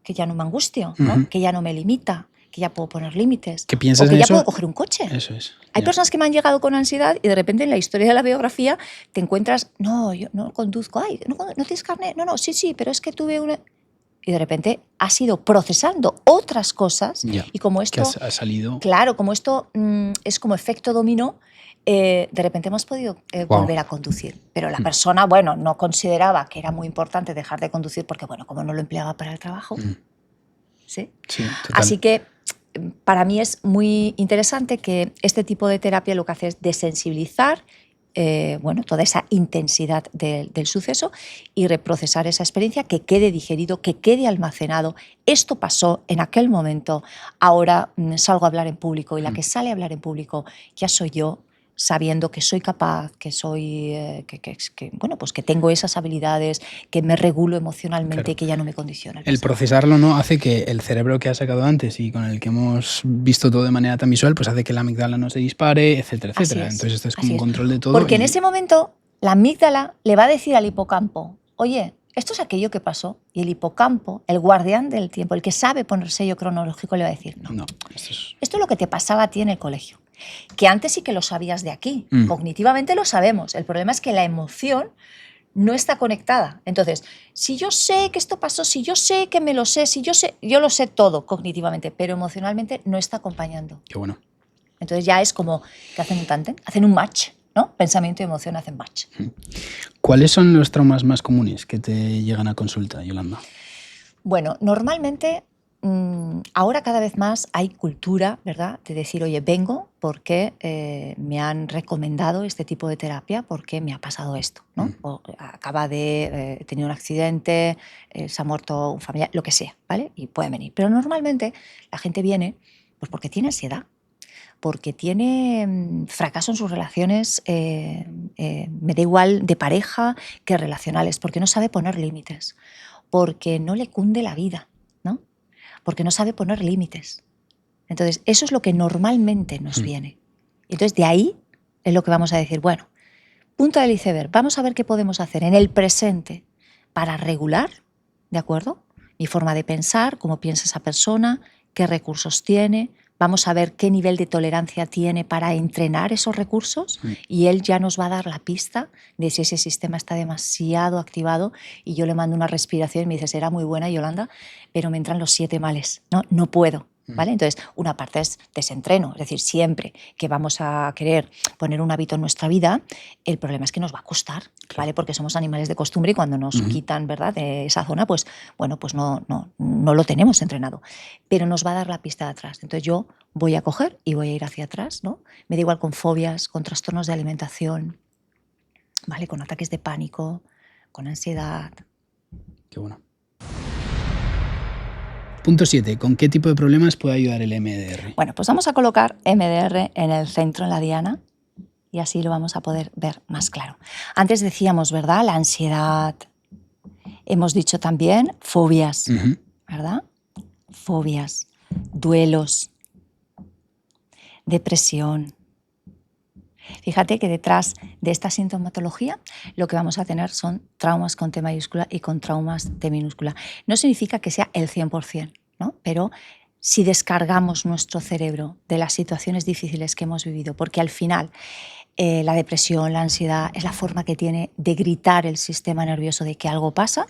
que ya no me angustio, ¿no?, que ya no me limita, que ya puedo poner límites. ¿Qué piensas o que en ya eso? puedo coger un coche. Eso es. Hay personas que me han llegado con ansiedad y de repente en la historia de la biografía te encuentras, no, yo no conduzco, no tienes carnet, no, sí, pero es que tuve una... Y de repente has ido procesando otras cosas y como esto que ha salido. Claro, como esto es como efecto dominó, de repente hemos podido volver a conducir. Pero la persona, bueno, no consideraba que era muy importante dejar de conducir porque, bueno, como no lo empleaba para el trabajo. ¿Sí? Sí, total. Así que para mí es muy interesante que este tipo de terapia lo que hace es desensibilizar bueno, toda esa intensidad del suceso y reprocesar esa experiencia, que quede digerido, que quede almacenado. Esto pasó en aquel momento, ahora salgo a hablar en público y la que sale a hablar en público ya soy yo, sabiendo que soy capaz, que soy, bueno, pues que tengo esas habilidades, que me regulo emocionalmente y que ya no me condiciona. El procesarlo, ¿no?, hace que el cerebro que has sacado antes y con el que hemos visto todo de manera tan visual, pues hace que la amígdala no se dispare, etcétera, etcétera. Entonces esto es como un control de todo. Porque en ese momento la amígdala le va a decir al hipocampo, oye, esto es aquello que pasó, y el hipocampo, el guardián del tiempo, el que sabe poner sello cronológico, le va a decir, no, esto es lo que te pasaba a ti en el colegio, que antes sí que lo sabías de aquí, cognitivamente lo sabemos, el problema es que la emoción no está conectada. Entonces, si yo sé que esto pasó, si yo sé que me lo sé, yo lo sé todo cognitivamente, pero emocionalmente no está acompañando. Qué bueno. Entonces ya es como que hacen un tándem, hacen un match, ¿no? Pensamiento y emoción hacen match. ¿Cuáles son los traumas más comunes que te llegan a consulta, Yolanda? Bueno, normalmente ahora cada vez más hay cultura, ¿verdad?, de decir, oye, vengo porque me han recomendado este tipo de terapia porque me ha pasado esto, ¿no? O acaba de tener un accidente, se ha muerto un familiar, lo que sea, ¿vale? Y pueden venir. Pero normalmente la gente viene pues porque tiene ansiedad, porque tiene fracaso en sus relaciones, me da igual de pareja que relacionales, porque no sabe poner límites, porque no le cunde la vida, ¿no?, porque no sabe poner límites. Entonces, eso es lo que normalmente nos viene. Entonces, de ahí es lo que vamos a decir, bueno, punta del iceberg, vamos a ver qué podemos hacer en el presente para regular, ¿de acuerdo?, mi forma de pensar, cómo piensa esa persona, qué recursos tiene. Vamos a ver qué nivel de tolerancia tiene para entrenar esos recursos y él ya nos va a dar la pista de si ese sistema está demasiado activado y yo le mando una respiración y me dice, será muy buena, Yolanda, pero me entran los 7 males, no puedo. ¿Vale? Entonces, una parte es desentreno, es decir, siempre que vamos a querer poner un hábito en nuestra vida, el problema es que nos va a costar, ¿vale? Porque somos animales de costumbre y cuando nos quitan, ¿verdad?, de esa zona, pues bueno, pues no lo tenemos entrenado, pero nos va a dar la pista de atrás. Entonces yo voy a coger y voy a ir hacia atrás, ¿no? Me da igual con fobias, con trastornos de alimentación, ¿vale?, con ataques de pánico, con ansiedad. Qué bueno. Punto 7. ¿Con qué tipo de problemas puede ayudar el MDR? Bueno, pues vamos a colocar MDR en el centro, en la diana, y así lo vamos a poder ver más claro. Antes decíamos, ¿verdad? La ansiedad. Hemos dicho también fobias, ¿verdad? Fobias, duelos, depresión. Fíjate que detrás de esta sintomatología lo que vamos a tener son traumas con T mayúscula y con traumas T minúscula. No significa que sea el 100%, ¿no? Pero si descargamos nuestro cerebro de las situaciones difíciles que hemos vivido, porque al final la depresión, la ansiedad, es la forma que tiene de gritar el sistema nervioso de que algo pasa,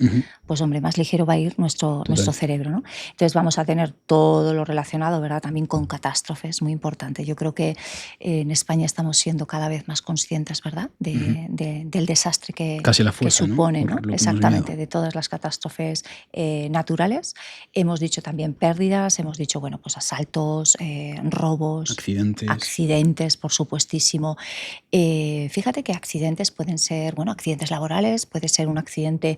pues hombre, más ligero va a ir nuestro cerebro, ¿no? Entonces vamos a tener todo lo relacionado, ¿verdad? También con catástrofes, muy importante. Yo creo que en España estamos siendo cada vez más conscientes, ¿verdad? Del desastre que supone, ¿no? Exactamente, de todas las catástrofes naturales. Hemos dicho también pérdidas, hemos dicho, bueno, pues asaltos, robos, accidentes, por supuestísimo. Fíjate que accidentes pueden ser, bueno, accidentes laborales, puede ser un accidente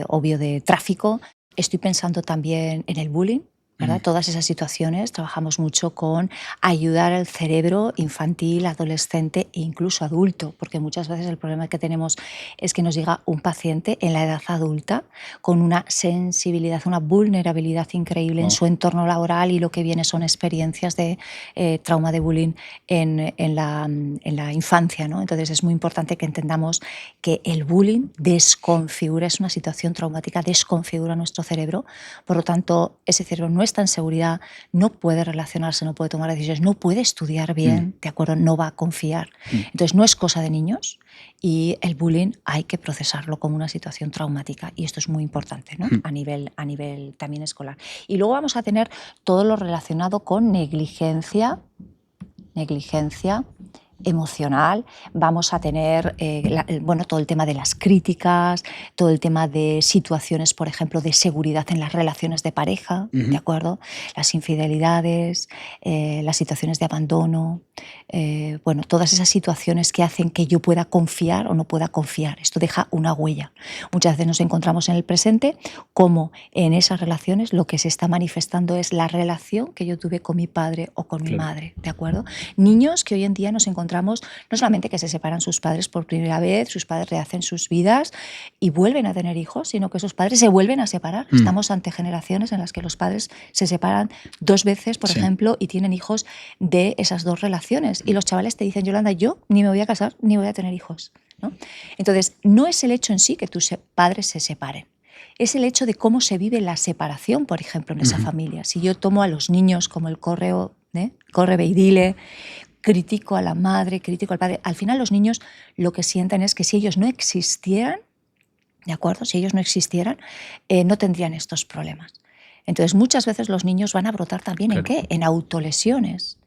obvio de tráfico. Estoy pensando también en el bullying, ¿verdad? Todas esas situaciones trabajamos mucho con ayudar al cerebro infantil, adolescente e incluso adulto, porque muchas veces el problema que tenemos es que nos llega un paciente en la edad adulta con una sensibilidad, una vulnerabilidad increíble en su entorno laboral y lo que viene son experiencias de trauma de bullying en la infancia, ¿no? Entonces es muy importante que entendamos que el bullying desconfigura, es una situación traumática, desconfigura nuestro cerebro, por lo tanto ese cerebro no está en seguridad, no puede relacionarse, no puede tomar decisiones, no puede estudiar bien, ¿de acuerdo? No va a confiar. Entonces no es cosa de niños y el bullying hay que procesarlo como una situación traumática y esto es muy importante, ¿no? A nivel también escolar. Y luego vamos a tener todo lo relacionado con negligencia emocional, vamos a tener bueno, todo el tema de las críticas, todo el tema de situaciones, por ejemplo, de seguridad en las relaciones de pareja, ¿de acuerdo? Las infidelidades, las situaciones de abandono, bueno, todas esas situaciones que hacen que yo pueda confiar o no pueda confiar. Esto deja una huella. Muchas veces nos encontramos en el presente como en esas relaciones lo que se está manifestando es la relación que yo tuve con mi padre o con mi madre, ¿de acuerdo? Niños que hoy en día nos encontramos no solamente que se separan sus padres por primera vez, sus padres rehacen sus vidas y vuelven a tener hijos, sino que sus padres se vuelven a separar. Estamos ante generaciones en las que los padres se separan 2 veces, por ejemplo, y tienen hijos de esas 2 relaciones. Y los chavales te dicen, Yolanda, yo ni me voy a casar ni voy a tener hijos, ¿no? Entonces, no es el hecho en sí que tus padres se separen. Es el hecho de cómo se vive la separación, por ejemplo, en esa familia. Si yo tomo a los niños como el corre ve y dile, critico a la madre, critico al padre, al final los niños lo que sienten es que si ellos no existieran, ¿de acuerdo? Si ellos no existieran, no tendrían estos problemas. Entonces, muchas veces los niños van a brotar también ¿en qué? En autolesiones,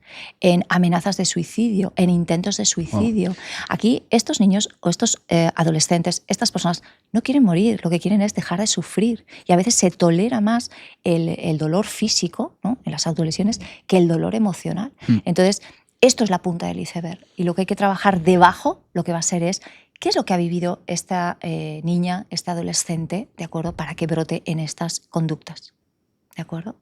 en amenazas de suicidio, en intentos de suicidio. Aquí estos niños o estos adolescentes, estas personas no quieren morir, lo que quieren es dejar de sufrir y a veces se tolera más el dolor físico, ¿no? En las autolesiones que el dolor emocional. Entonces, esto es la punta del iceberg y lo que hay que trabajar debajo, lo que va a ser es qué es lo que ha vivido esta niña, este adolescente, ¿de acuerdo? Para que brote en estas conductas, ¿de acuerdo?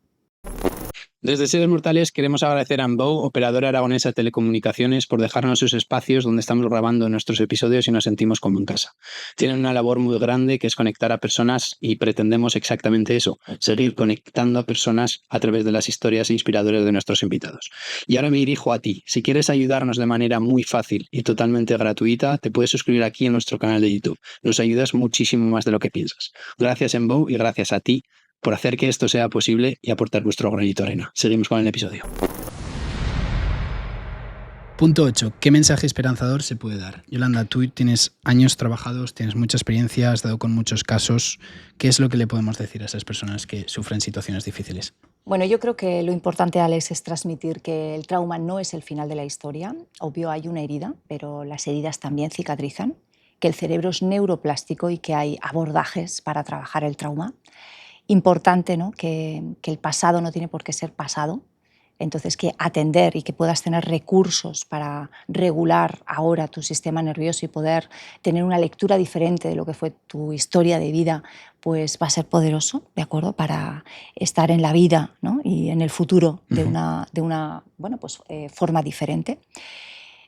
Desde Seres Mortales queremos agradecer a Ambou, operadora aragonesa de telecomunicaciones, por dejarnos sus espacios donde estamos grabando nuestros episodios y nos sentimos como en casa. Tienen una labor muy grande que es conectar a personas y pretendemos exactamente eso, seguir conectando a personas a través de las historias inspiradoras de nuestros invitados. Y ahora me dirijo a ti. Si quieres ayudarnos de manera muy fácil y totalmente gratuita, te puedes suscribir aquí en nuestro canal de YouTube. Nos ayudas muchísimo más de lo que piensas. Gracias, Ambou, y gracias a ti por hacer que esto sea posible y aportar vuestro granito de arena. Seguimos con el episodio. Punto 8. ¿Qué mensaje esperanzador se puede dar? Yolanda, tú tienes años trabajados, tienes mucha experiencia, has dado con muchos casos. ¿Qué es lo que le podemos decir a esas personas que sufren situaciones difíciles? Bueno, yo creo que lo importante, Alex, es transmitir que el trauma no es el final de la historia. Obvio, hay una herida, pero las heridas también cicatrizan, que el cerebro es neuroplástico y que hay abordajes para trabajar el trauma. Importante, ¿no? Que el pasado no tiene por qué ser pasado, entonces que atender y que puedas tener recursos para regular ahora tu sistema nervioso y poder tener una lectura diferente de lo que fue tu historia de vida, pues va a ser poderoso, ¿de acuerdo? Para estar en la vida, ¿no? Y en el futuro de una bueno, pues, forma diferente.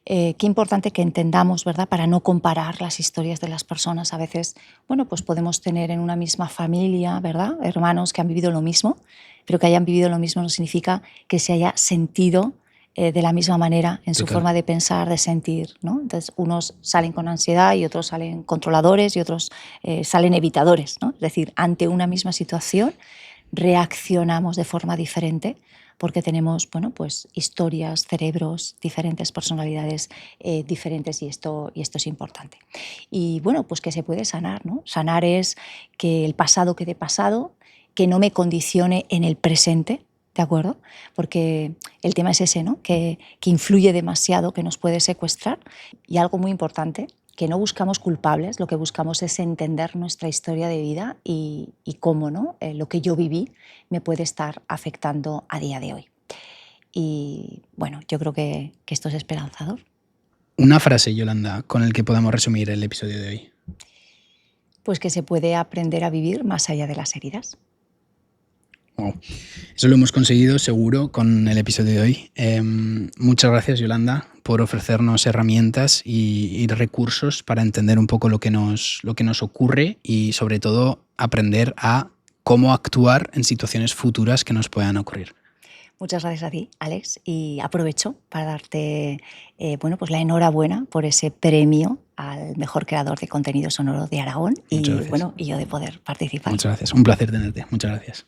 Qué importante que entendamos, ¿verdad? Para no comparar las historias de las personas. A veces, bueno, pues podemos tener en una misma familia, ¿verdad? Hermanos que han vivido lo mismo, pero que hayan vivido lo mismo no significa que se haya sentido de la misma manera en su forma de pensar, de sentir, ¿no? Entonces, unos salen con ansiedad y otros salen controladores y otros salen evitadores, ¿no? Es decir, ante una misma situación reaccionamos de forma diferente porque tenemos, bueno, pues historias, cerebros, diferentes personalidades diferentes y esto es importante. Y bueno, pues que se puede sanar, ¿no? Sanar es que el pasado quede pasado, que no me condicione en el presente, ¿de acuerdo? Porque el tema es ese, ¿no? Que influye demasiado, que nos puede secuestrar. Y algo muy importante, que no buscamos culpables, lo que buscamos es entender nuestra historia de vida y cómo, ¿no? Lo que yo viví me puede estar afectando a día de hoy. Y bueno, yo creo que esto es esperanzador. Una frase, Yolanda, con el que podamos resumir el episodio de hoy. Pues que se puede aprender a vivir más allá de las heridas. Wow. Eso lo hemos conseguido seguro con el episodio de hoy. Muchas gracias, Yolanda, por ofrecernos herramientas y recursos para entender un poco lo que nos ocurre y sobre todo aprender a cómo actuar en situaciones futuras que nos puedan ocurrir. Muchas gracias a ti, Alex, y aprovecho para darte bueno, pues la enhorabuena por ese premio al mejor creador de contenido sonoro de Aragón y, bueno, y yo de poder participar. Muchas gracias, un placer tenerte. Muchas gracias.